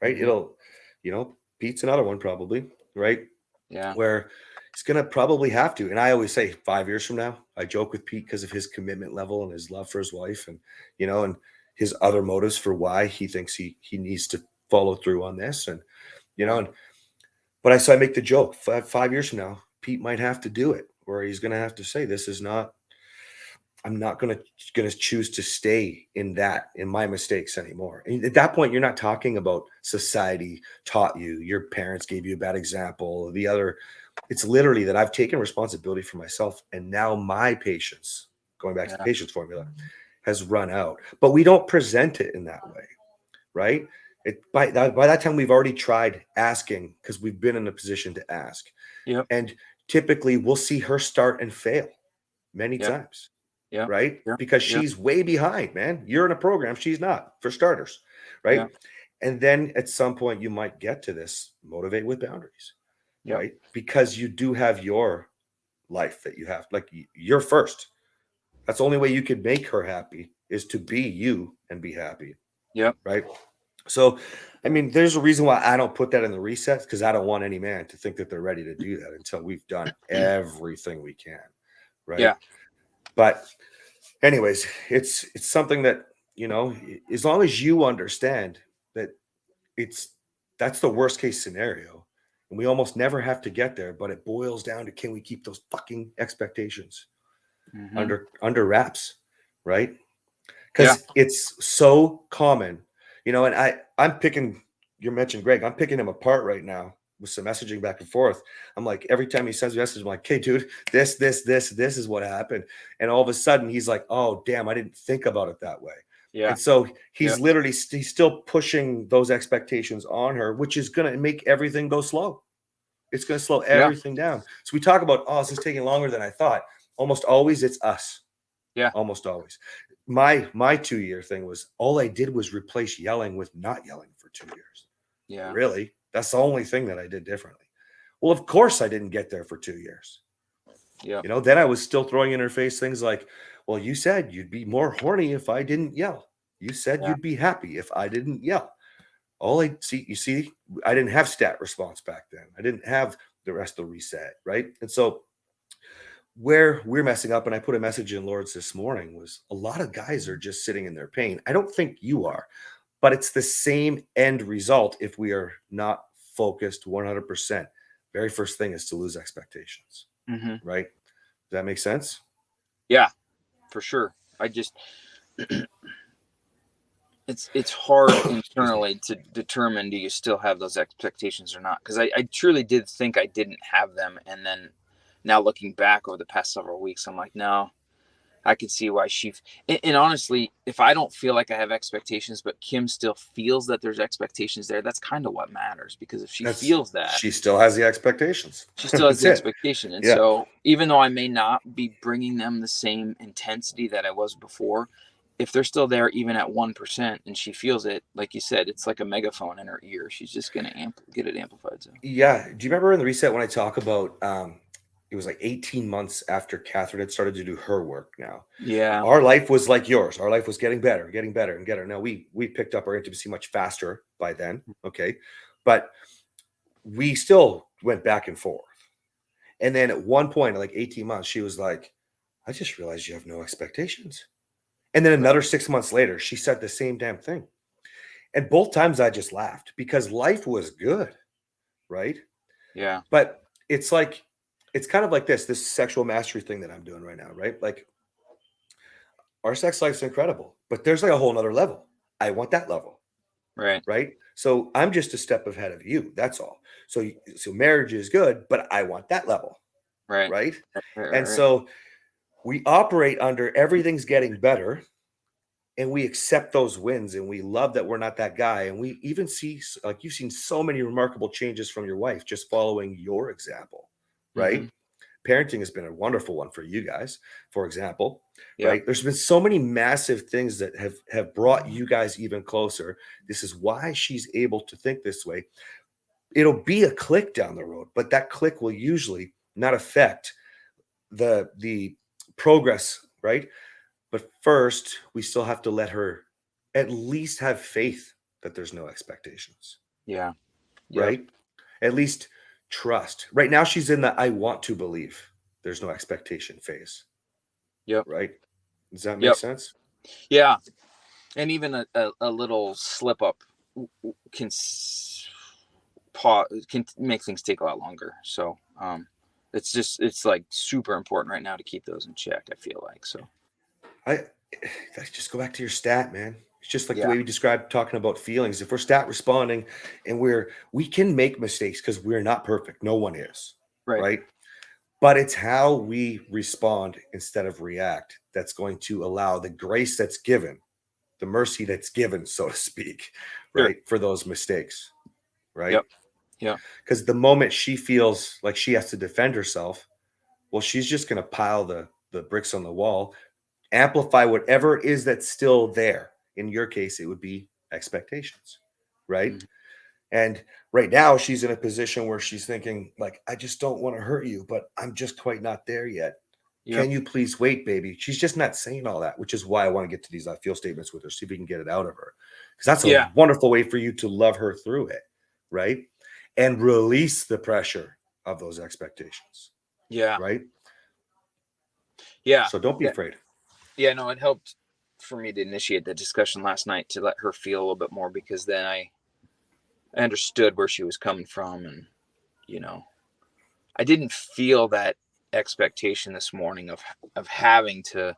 right? Mhm. It'll, Pete's another one probably, right? Yeah. Where he's gonna probably have to. And I always say 5 years from now, I joke with Pete because of his commitment level and his love for his wife, and his other motives for why he thinks he needs to follow through on this. And you know, Yeah. and but I make the joke 5 years from now, Pete might have to do it, where he's gonna have to say, this is not, I'm not gonna choose to stay in my mistakes anymore. And at that point, you're not talking about society taught you, your parents gave you a bad example, the other. It's literally that I've taken responsibility for myself, and now my patience, going back to the Yeah. patience formula, has run out. But we don't present it in that way, right? By that time, we've already tried asking because we've been in a position to ask, Yep. and typically we'll see her start and fail many Yep. times, Yep. right? Yep. Because Yep. she's way behind, man. You're in a program, she's not, for starters, right? Yep. And then at some point, you might get to this motivate with boundaries, Yep. right? Because you do have your life that you have, like you're first. That's the only way you could make her happy is to be you and be happy, Yep. right? So, I mean, there's a reason why I don't put that in the resets because I don't want any man to think that they're ready to do that until we've done everything we can, right? Yeah. But anyways, it's something that, as long as you understand that it's that's the worst case scenario, and we almost never have to get there, but it boils down to, can we keep those fucking expectations Hmm. under wraps, right? Yeah. Because it's so common, and I'm picking, you mentioned Greg, I'm picking him apart right now with some messaging back and forth. I'm like, every time he sends a message, I'm like, hey dude, this is what happened. And all of a sudden he's like, oh damn, I didn't think about it that way. Yeah. And so he's Yep. literally he's still pushing those expectations on her, which is going to make everything go slow. It's going to slow Yeah. everything down. So we talk about, oh, this is taking longer than I thought. Almost always it's us. Yeah. Almost always. My 2 year thing was, all I did was replace yelling with not yelling for 2 years. Yeah. Really? That's the only thing that I did differently. Well, of course I didn't get there for 2 years. Yep. Then I was still throwing in her face things like, well, you said you'd be more horny if I didn't yell. You said Yeah. you'd be happy if I didn't yell. You see, I didn't have stat response back then. I didn't have the rest of the reset, right? And so where we're messing up, and I put a message in Lords this morning, was a lot of guys are just sitting in their pain. I don't think you are, but it's the same end result if we are not focused 100%. Very first thing is to lose expectations, Hmm. right? Does that make sense? Yeah. For sure. I just it's hard Excuse me. internally to determine, do you still have those expectations or not, because I truly did think I didn't have them, and then now looking back over the past several weeks, I'm like, no, I can see why and honestly, if I don't feel like I have expectations but Kim still feels that there's expectations there, that's kind of what matters, because if she That's feels that, She still has the expectations. she still has That's the it. expectation. And Yeah. so even though I may not be bringing them the same intensity that I was before, if they're still there even at 1% and she feels it, like you said, it's like a megaphone in her ear. She's just going to get it amplified. So Yeah. Do you remember in the reset when I talk about it was like 18 months after Catherine had started to do her work now? yeah. Our life was like yours. Our life was getting better and better. Now we picked up our intimacy much faster by then. Okay. But we still went back and forth. And then at one point, like 18 months, she was like, I just realized you have no expectations. And then Right. another 6 months later, she said the same damn thing. And both times I just laughed because life was good, right? Yeah. But it's kind of like this sexual mastery thing that I'm doing right now, right? Like our sex life's incredible, but there's like a whole nother level. I want that level, Right. right? So I'm just a step ahead of you. That's all. So marriage is good, but I want that level, Right. right? Right. Right. And Right. so we operate under everything's getting better, and we accept those wins, and we love that we're not that guy. And we even see, like, you've seen so many remarkable changes from your wife just following your example, right? Mm-hmm. Parenting has been a wonderful one for you guys, for example, Yep. right? There's been so many massive things that have brought you guys even closer. This is why she's able to think this way. It'll be a click down the road, but that click will usually not affect the progress, right? But first, we still have to let her at least have faith that there's no expectations, Yeah. Yep. right? At least trust. Right now, she's in the I want to believe there's no expectation phase, Yep. right? Does that make Yep. sense? Yeah. And even a little slip up can can make things take a lot longer. So it's like super important right now to keep those in check, I feel like. So I just go back to your stat, man. It's just like the yeah. way we described talking about feelings. If we're stat responding and we can make mistakes because we're not perfect. No one is, Right. right? But it's how we respond instead of react that's going to allow the grace that's given, the mercy that's given, so to speak, Sure. right? For those mistakes, right? Yep. Yep. Because the moment she feels like she has to defend herself, well, she's just going to pile the bricks on the wall, amplify whatever it is that's still there. In your case, it would be expectations, right? Mhm. And right now, she's in a position where she's thinking, like, I just don't want to hurt you, but I'm just quite not there yet. Yep. Can you please wait, baby? She's just not saying all that, which is why I want to get to these I feel statements with her, see if we can get it out of her. Because that's a Yeah. wonderful way for you to love her through it, right? And release the pressure of those expectations, Yeah. right? Yeah. So don't be Yeah. afraid. Yeah. No, it helped for me to initiate the discussion last night to let her feel a little bit more, because then I understood where she was coming from, and you know, I didn't feel that expectation this morning of having to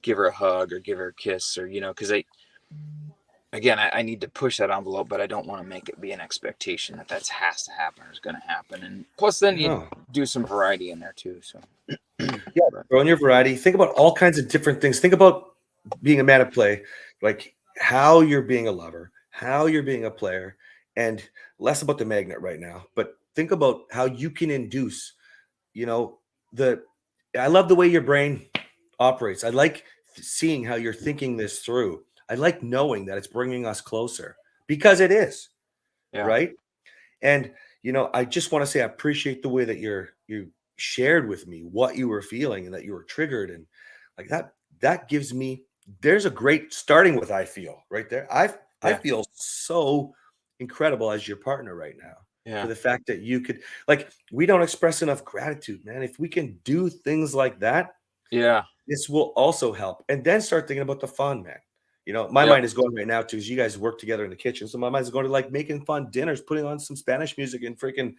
give her a hug or give her a kiss, or because I need to push that envelope, but I don't want to make it be an expectation that has to happen or is going to happen. And plus, then you No. do some variety in there too. So Yeah, but, throw in your variety. Think about all kinds of different things. Think about being a man of play, like how you're being a lover, how you're being a player, and less about the magnet right now. But think about how you can induce, you know, the I love the way your brain operates. I like seeing how you're thinking this through. I like knowing that it's bringing us closer because it is, yeah, right? And I just want to say I appreciate the way that you shared with me what you were feeling and that you were triggered and like that. That gives me there's a great starting with I feel right there. I yeah, feel so incredible as your partner right now for yeah, the fact that you could like we don't express enough gratitude, man. If we can do things like that, yeah, this will also help. And then start thinking about the fun, man. My yep, mind is going right now to as you guys work together in the kitchen. So my mind is going to like making fun dinners, putting on some Spanish music and freaking,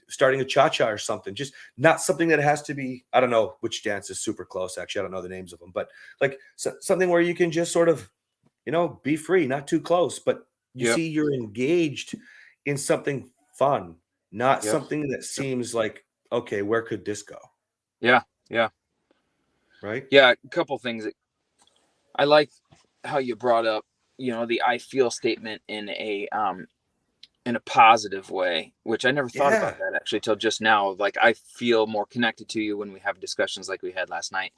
starting a cha-cha or something. Just not something that has to be, I don't know which dance is super close. Actually, I don't know the names of them, but like something where you can just sort of, be free, not too close, but you yep, see you're engaged in something fun, not yep, something that yep, seems like, okay, where could this go? yeah, yeah, Right? yeah. A couple things that I like how you brought up, the I feel statement in a positive way, which I never thought about Yeah. that actually till just now. Like, I feel more connected to you when we have discussions like we had last night,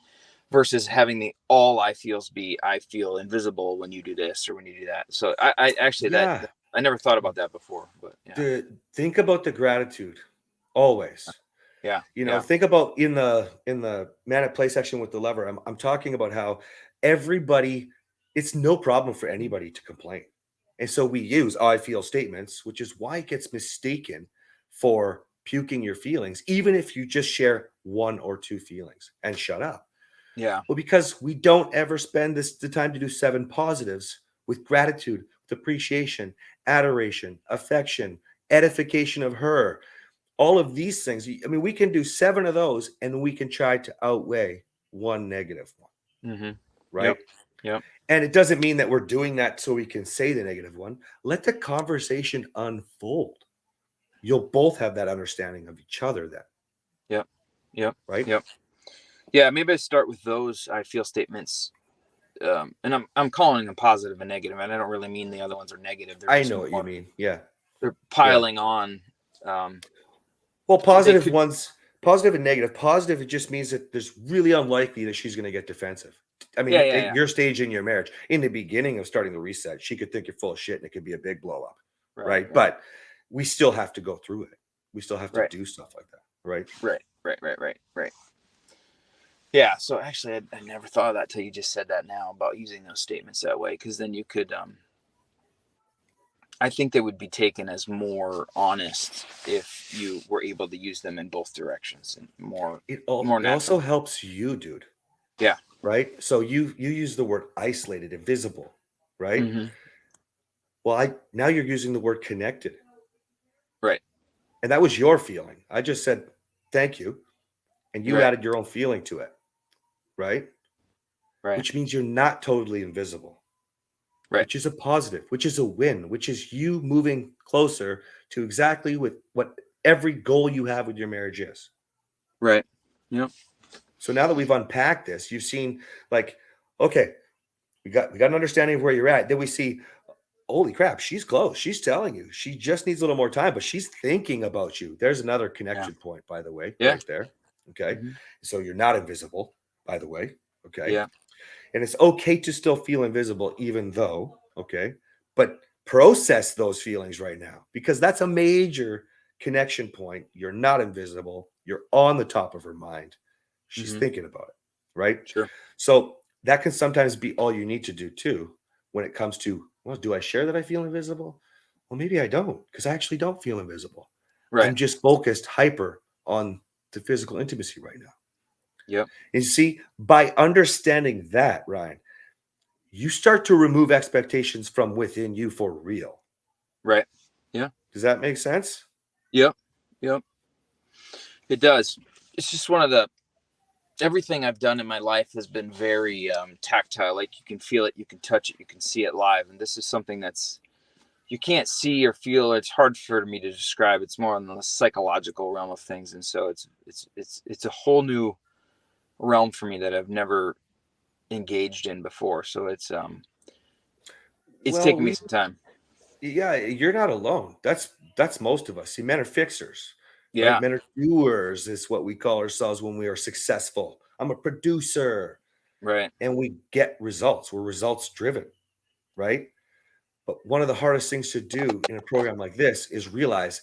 versus having the all I feels be I feel invisible when you do this or when you do that. So I actually that Yeah. I never thought about that before, but yeah, Think about the gratitude always. yeah, yeah, Think about in the man at play section with the lever. I'm talking about how everybody, it's no problem for anybody to complain. And so we use I feel statements, which is why it gets mistaken for puking your feelings, even if you just share one or two feelings and shut up. yeah, Well, because we don't ever spend the time to do seven positives with gratitude, with appreciation, adoration, affection, edification of her, all of these things. I mean, we can do seven of those and we can try to outweigh one negative one, mm-hmm, yep, right? yep, And it doesn't mean that we're doing that so we can say the negative one. Let the conversation unfold. You'll both have that understanding of each other then, yep, yep, right? yep. Yeah, maybe I start with those I feel statements. And I'm calling them positive and negative, and I don't really mean the other ones are negative. They're I just know what you more, mean. Yeah. they're Yeah. piling on. Um, Well, they positive could, ones, positive and negative. Positive, it just means that there's really unlikely that she's going to get defensive. I yeah, mean, yeah, at yeah, your stage in your marriage, in the beginning of starting the reset, she could think you're full of shit and it could be a big blow up, right, right? right, But we still have to go through it. We still have to right, do stuff like that, right? right, right, right, right, right. Yeah. So actually, I never thought of that till you just said that now about using those statements that way, because then you could, I think they would be taken as more honest if you were able to use them in both directions and more It also natural. helps you, dude, Yeah. right? So you use the word isolated, invisible, right? Mm-hmm. Well, I now you're using the word connected. Right. And that was your feeling. I just said thank you, and you Right. added your own feeling to it, right? Right. Which means you're not totally invisible, Right. which is a positive, which is a win, which is you moving closer to exactly with what every goal you have with your marriage is. Right. Yep. So now that we've unpacked this, you've seen like, okay, we got an understanding of where you're at. Then we see, holy crap, she's close. She's telling you. She just needs a little more time, but she's thinking about you. There's another Yeah. connection point, by the way, Yeah. right there. Okay. Mm-hmm. So you're not invisible, by the way. Okay. Yeah. And it's okay to still feel invisible, even though, okay, but process those feelings right now because that's a major connection point. You're not invisible. You're on the top of her mind. She's Mm-hmm. thinking about it, right? Sure. So that can sometimes be all you need to do too when it comes to, well, do I share that I feel invisible? Well, maybe I don't because I actually don't feel invisible. Right. I'm just focused hyper on the physical intimacy right now. Yep. And see, by understanding that, Ryan, you start to remove expectations from within you for real. Right. Yeah. Does that make sense? Yep. Yep. It does. It's just one of the everything I've done in my life has been very tactile. Like you can feel it, you can touch it, you can see it live. And this is something that's you can't see or feel. It's hard for me to describe. It's more on the psychological realm of things, and so it's a whole new realm for me that I've never engaged in before. So it's Well, taken me we some time. yeah, you're not alone. That's most of us. See, men are fixers, right? Yeah. Men are doers is what we call ourselves when we are successful. I'm a producer Right. and we get results. We're results driven, right? But one of the hardest things to do in a program like this is realize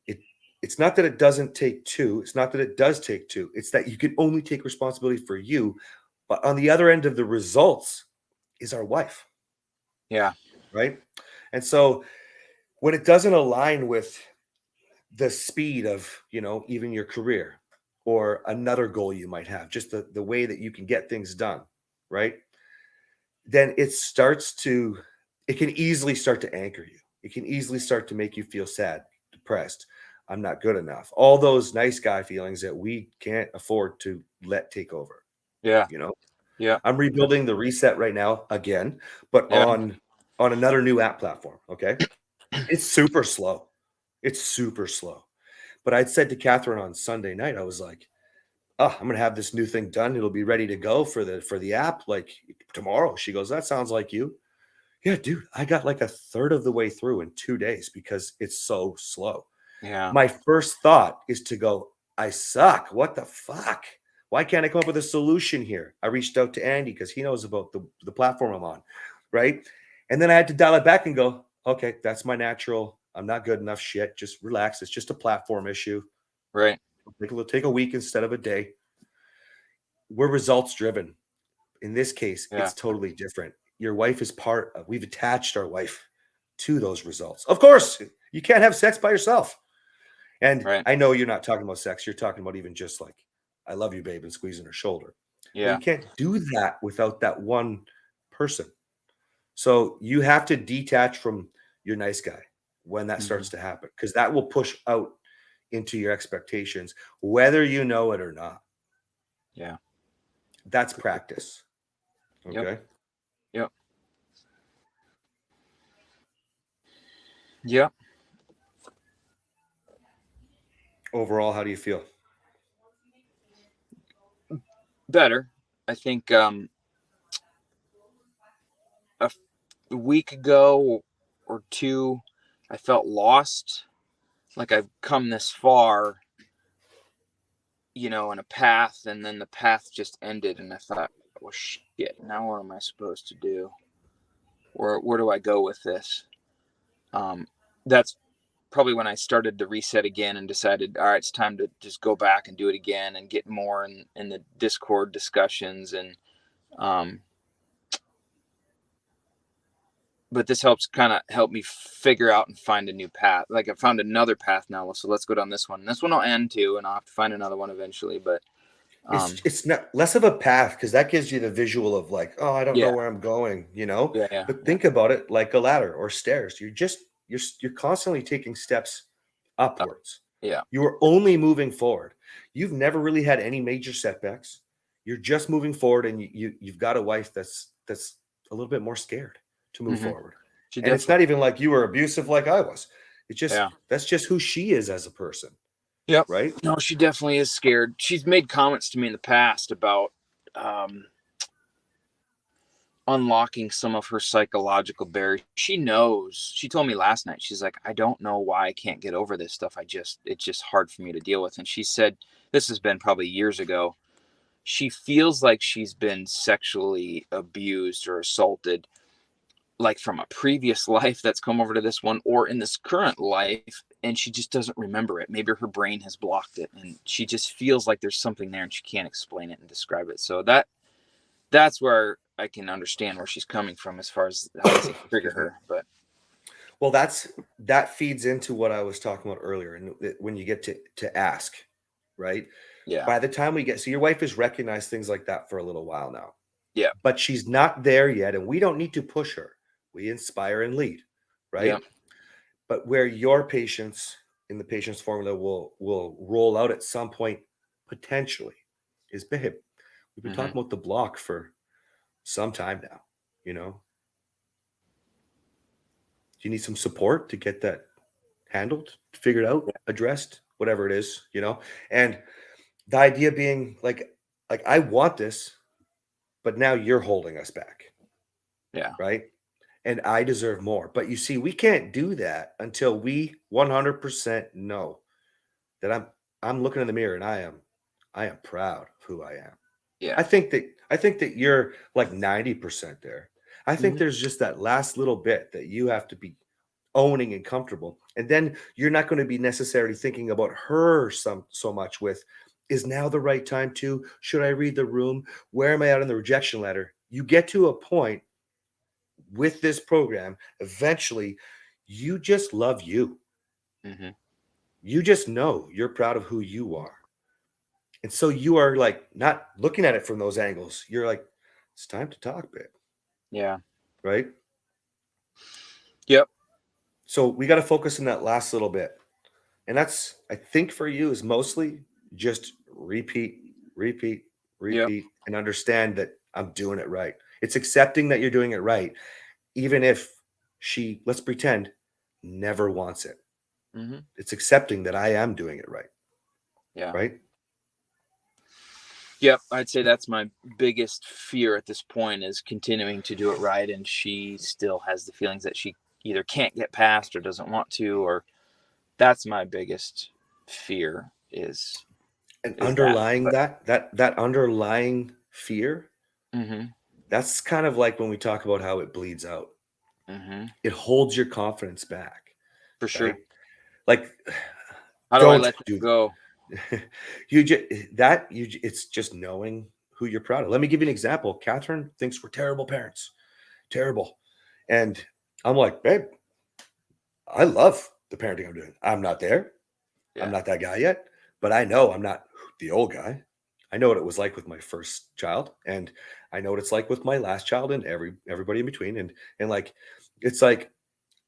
it it's not that it doesn't take two, it's not that it does take two. It's that you can only take responsibility for you, but on the other end of the results is our wife, Yeah. right? And so when it doesn't align with the speed of, even your career or another goal you might have, just the way that you can get things done, right? Then it can easily start to anchor you. It can easily start to make you feel sad, depressed. I'm not good enough. All those nice guy feelings that we can't afford to let take over, Yeah. you know? Yeah. I'm rebuilding the reset right now again, but Yeah. on another new app platform, okay? It's super slow. It's super slow. But I'd said to Catherine on Sunday night, I was like, "Oh, I'm gonna have this new thing done. It'll be ready to go for the app like tomorrow." She goes, "That sounds like you." Yeah, dude, I got like a third of the way through in 2 days because it's so slow. Yeah. My first thought is to go, I suck. What the fuck? Why can't I come up with a solution here? I reached out to Andy because he knows about the platform I'm on, right? And then I had to dial it back and go, okay, that's my natural. I'm not good enough shit. Just relax. It's just a platform issue. Right. It'll take a week instead of a day. We're results driven. In this case, Yeah. it's totally different. Your wife is part of, we've attached our wife to those results. Of course, you can't have sex by yourself. And Right. I know you're not talking about sex. You're talking about even just like, I love you, babe, and squeezing her shoulder. But you Yeah. can't do that without that one person. So you have to detach from your nice guy when that Hmm. starts to happen, because that will push out into your expectations, whether you know it or not. Yeah. That's practice. Yep. Okay. Yep. Yep. Overall, how do you feel? Better. I think a week ago or two, I felt lost. Like I've come this far, in a path, and then the path just ended, and I thought, well, shit. Now what am I supposed to do? Where do I go with this? That's probably when I started the reset again and decided, all right, it's time to just go back and do it again and get more in the Discord discussions. And um, but this helps kind of help me figure out and find a new path. Like I found another path now, so let's go down this one. This one I'll end to, and I'll have to find another one eventually. But It's not less of a path because that gives you the visual of like, oh, I don't know yeah, where I'm going, you know. yeah, yeah, But yeah, think about it like a ladder or stairs. You're constantly taking steps upwards. yeah. You are only moving forward. You've never really had any major setbacks. You're just moving forward, and you've got a wife that's a little bit more scared to move Mm-hmm. forward. She And it's definitely, not even like you were abusive like I was. It's just yeah. that's just who she is as a person, Yep. right? No, she definitely is scared. She's made comments to me in the past about um, unlocking some of her psychological barriers. She knows. She told me last night. She's like, I don't know why I can't get over this stuff. It's just hard for me to deal with. And she said, this has been probably years ago. She feels like she's been sexually abused or assaulted, like from a previous life that's come over to this one or in this current life, and she just doesn't remember it. Maybe her brain has blocked it, and she just feels like there's something there and she can't explain it and describe it. So that's where I can understand where she's coming from as far as how this trigger Excuse me. her. But Well, that feeds into what I was talking about earlier, and when you get to ask, right? yeah, By the time we get, so your wife has recognized things like that for a little while now, yeah, but she's not there yet, and we don't need to push her. We inspire and lead, yeah, right? But where your patience in the patience formula will roll out at some point potentially is, babe, we've been mm-hmm, talking about the block for some time now. You know, do you need some support to get that handled, figured out, yeah, addressed, whatever it is, you know? And the idea being like I want this, but now you're holding us back, yeah, right? And I deserve more. But you see, we can't do that until we 100% know that I'm looking in the mirror and I am proud of who I am. yeah, I think that you're like 90% there. I think mm-hmm, there's just that last little bit that you have to be owning and comfortable. And then you're not going to be necessarily thinking about her so much with, is now the right time to, should I read the room? Where am I out on the rejection ladder? You get to a point with this program, eventually you just love you. mm-hmm, You just know you're proud of who you are. And so you are like not looking at it from those angles. You're like, it's time to talk, babe. yeah, Right? yep, So we got to focus on that last little bit. And that's, I think for you, is mostly just repeat, repeat, yep, repeat, and understand that I'm doing it right. It's accepting that you're doing it right, even if she, let's pretend, never wants it. mm-hmm, It's accepting that I am doing it right. yeah. Right. Yep, I'd say that's my biggest fear at this point is continuing to do it right, and she still has the feelings that she either can't get past or doesn't want to, or that's my biggest fear And is that. underlying But that underlying fear, mm-hmm, that's kind of like when we talk about how it bleeds out. mm-hmm, It holds your confidence back, for right? sure. Like, How do I don't let that do go? you just that you it's just knowing who you're proud of. Let me give you an example. Catherine thinks we're terrible parents, terrible, and I'm like, babe, I love the parenting I'm doing. I'm not there. I'm Yeah, not that guy yet, but I know I'm not the old guy. I know what it was like with my first child, and I know what it's like with my last child, and everybody in between. And like, it's like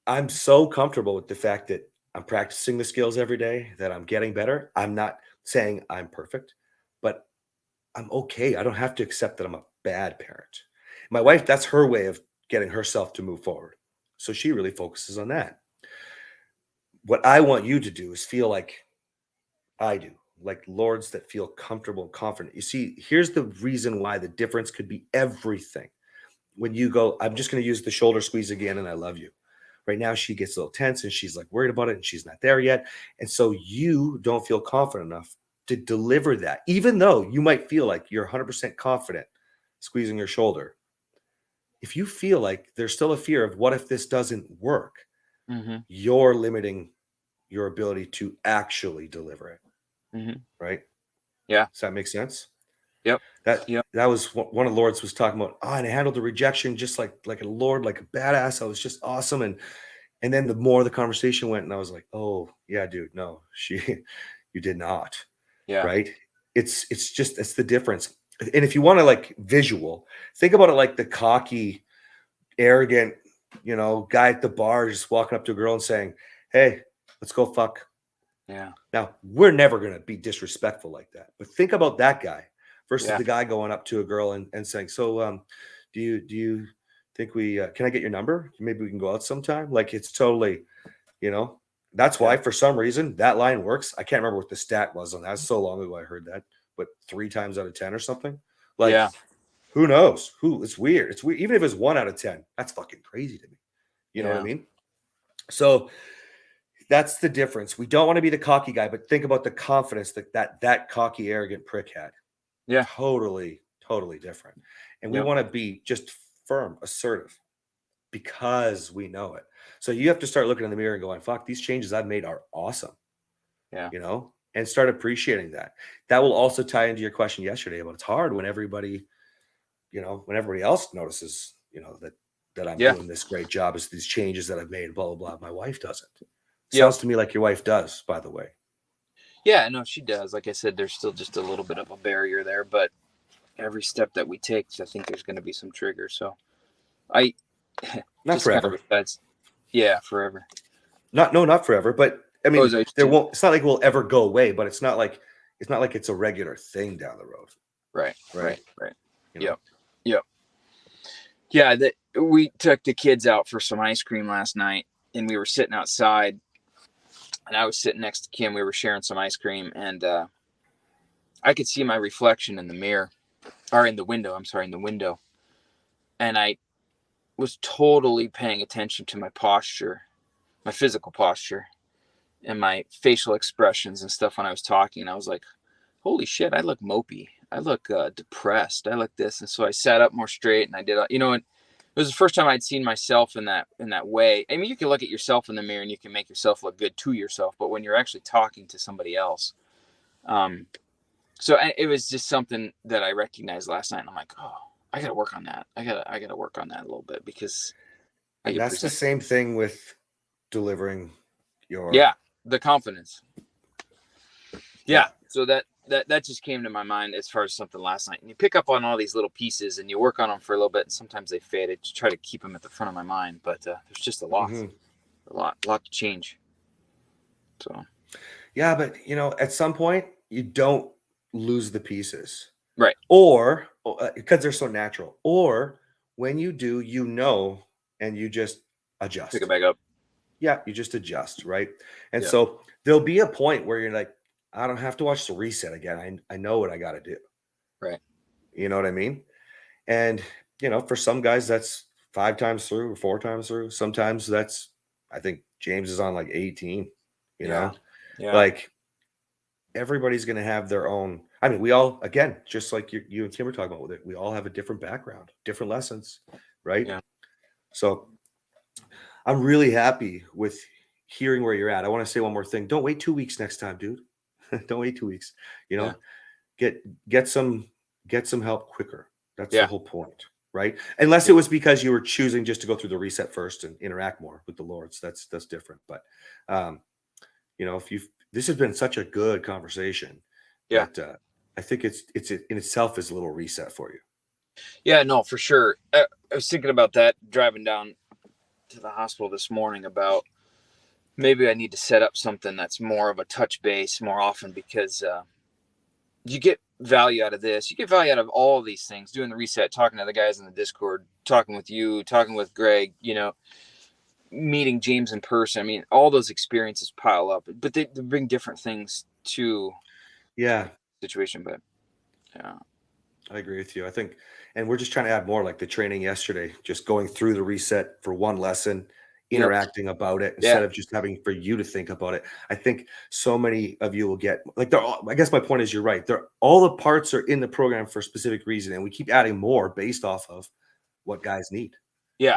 I'm so comfortable with the fact that I'm practicing the skills every day, that I'm getting better. I'm not saying I'm perfect, but I'm okay. I don't have to accept that I'm a bad parent. My wife, that's her way of getting herself to move forward. So she really focuses on that. What I want you to do is feel like I do, like lords that feel comfortable and confident. You see, here's the reason why the difference could be everything. When you go, I'm just going to use the shoulder squeeze again, and I love you. Right now, she gets a little tense and she's like worried about it and she's not there yet. And so you don't feel confident enough to deliver that, even though you might feel like you're 100% confident squeezing your shoulder. If you feel like there's still a fear of what if this doesn't work, mm-hmm, you're limiting your ability to actually deliver it. Mm-hmm. Right? Yeah. Does that make sense? Yep. That was what one of the Lords was talking about. Oh, and I handled the rejection just like a Lord, like a badass. I was just awesome. And then the more the conversation went, and I was like, oh yeah, dude, no, you did not. Yeah. Right? It's the difference. And if you want to like visual, think about it like the cocky, arrogant, guy at the bar just walking up to a girl and saying, hey, let's go fuck. Yeah. Now, we're never going to be disrespectful like that. But think about that guy versus Yeah. the guy going up to a girl and saying, so do you think can I get your number? Maybe we can go out sometime? Like, it's totally, that's why Yeah. for some reason that line works. I can't remember what the stat was on that. It's so long ago I heard that, but 3 times out of 10 or something. Like, Yeah. who knows? It's weird. It's weird. Even if it's 1 out of 10, that's fucking crazy to me. You know what I mean? So that's the difference. We don't want to be the cocky guy, but think about the confidence that cocky, arrogant prick had. Yeah. Totally different. And we Yep. want to be just firm, assertive, because we know it. So you have to start looking in the mirror and going, fuck, these changes I've made are awesome. Yeah. And start appreciating that. That will also tie into your question yesterday about it's hard when everybody, when everybody else notices, that I'm doing this great job, is these changes that I've made, blah, blah, blah. My wife doesn't. Sounds to me like your wife does, by the way. Yeah, no, she does. Like I said, there's still just a little bit of a barrier there, but every step that we take, I think there's going to be some triggers. So I not just forever. Kind of that's forever. Not forever, but I mean, there won't. It's not like we'll ever go away, but it's not like it's a regular thing down the road. Right. Yep. Yeah, that we took the kids out for some ice cream last night, and we were sitting outside, and I was sitting next to Kim. We were sharing some ice cream, and I could see my reflection in the mirror, or in the window. I'm sorry, in the window, and I was totally paying attention to my posture, my physical posture, and my facial expressions and stuff when I was talking. I was like, holy shit, I look mopey. I look depressed. I look this. And so I sat up more straight, and I did, and it was the first time I'd seen myself in that way. I mean, you can look at yourself in the mirror and you can make yourself look good to yourself, but when you're actually talking to somebody else, so it was just something that I recognized last night. And I'm like, oh, I got to work on that. I gotta work on that a little bit, because and that's the same thing with delivering your the confidence. Yeah. So that just came to my mind as far as something last night. And you pick up on all these little pieces and you work on them for a little bit, and sometimes they fade. I try to keep them at the front of my mind, but there's just a lot to change. So yeah, but at some point you don't lose the pieces, right? Or because they're so natural, or when you do, and you just adjust. Pick it back up. Yeah, you just adjust, right? And so there'll be a point where you're like, I don't have to watch the reset again. I know what I got to do. Right. You know what I mean? And, for some guys, that's 5 times through or 4 times through. Sometimes I think James is on like 18, like everybody's going to have their own. I mean, we all, again, just like you and Kim were talking about with it, we all have a different background, different lessons, right? Yeah. So I'm really happy with hearing where you're at. I want to say one more thing. Don't wait 2 weeks next time, dude. Don't wait 2 weeks. Get some help quicker. That's the whole point, right? Unless it was because you were choosing just to go through the reset first and interact more with the Lords. That's different. But if this has been such a good conversation. That I think it's in itself is a little reset for you. Yeah, no, for sure. I was thinking about that driving down to the hospital this morning, about maybe I need to set up something that's more of a touch base more often, because you get value out of this. You get value out of all of these things, doing the reset, talking to the guys in the Discord, talking with you, talking with Greg, meeting James in person. I mean, all those experiences pile up, but they bring different things to the situation. But I agree with you. I think, and we're just trying to add more, like the training yesterday, just going through the reset for one lesson, interacting about it instead of just having for you to think about it. I think so many of you will get like, I guess my point is, you're right. All the parts are in the program for a specific reason, and we keep adding more based off of what guys need. Yeah.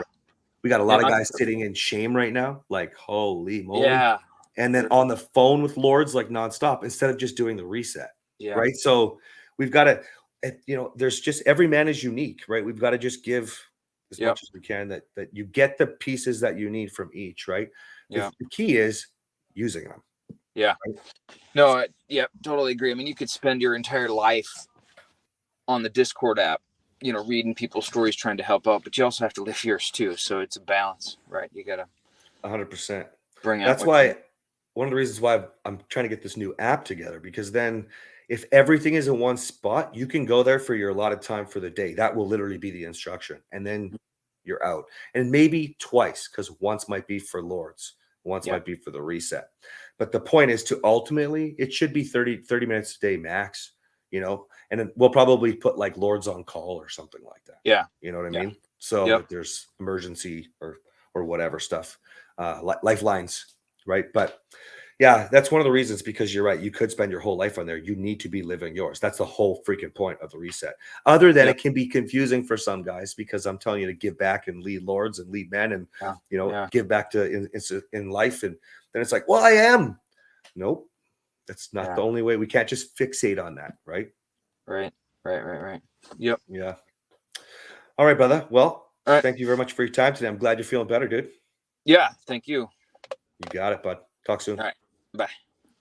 We got a lot of guys sitting in shame right now. Like, holy moly. Yeah. and then on the phone with lords like nonstop instead of just doing the reset. Yeah. Right. So we've got to, there's just every man is unique, right? We've got to just give as Yep. much as we can that you get the pieces that you need from each, right? Yeah. The key is using them. Yeah. Right? No, yeah, totally agree. I mean, you could spend your entire life on the Discord app, reading people's stories, trying to help out, but you also have to live yours too. So it's a balance, right? You got to 100%. bring out That's what you. why one of the reasons why I'm trying to get this new app together, because then if everything is in one spot, you can go there for your allotted time for the day. That will literally be the instruction. And then you're out. And maybe twice, because once might be for lords, once Yeah. might be for the reset. But the point is to ultimately, it should be 30 minutes a day max, and then we'll probably put like lords on call or something like that. Yeah. You know what I Yeah. mean? So Yep. if there's emergency or whatever stuff, lifelines, right? But yeah, that's one of the reasons, because you're right. You could spend your whole life on there. You need to be living yours. That's the whole freaking point of the reset. Other than Yep. it can be confusing for some guys, because I'm telling you to give back and lead lords and lead men and, Yeah. give back to in life. And then it's like, well, I am. Nope. That's not Yeah. the only way. We can't just fixate on that. Right. Right. Yep. Yeah. All right, brother. Well, All right. thank you very much for your time today. I'm glad you're feeling better, dude. Yeah. Thank you. You got it, bud. Talk soon. All right. Bye.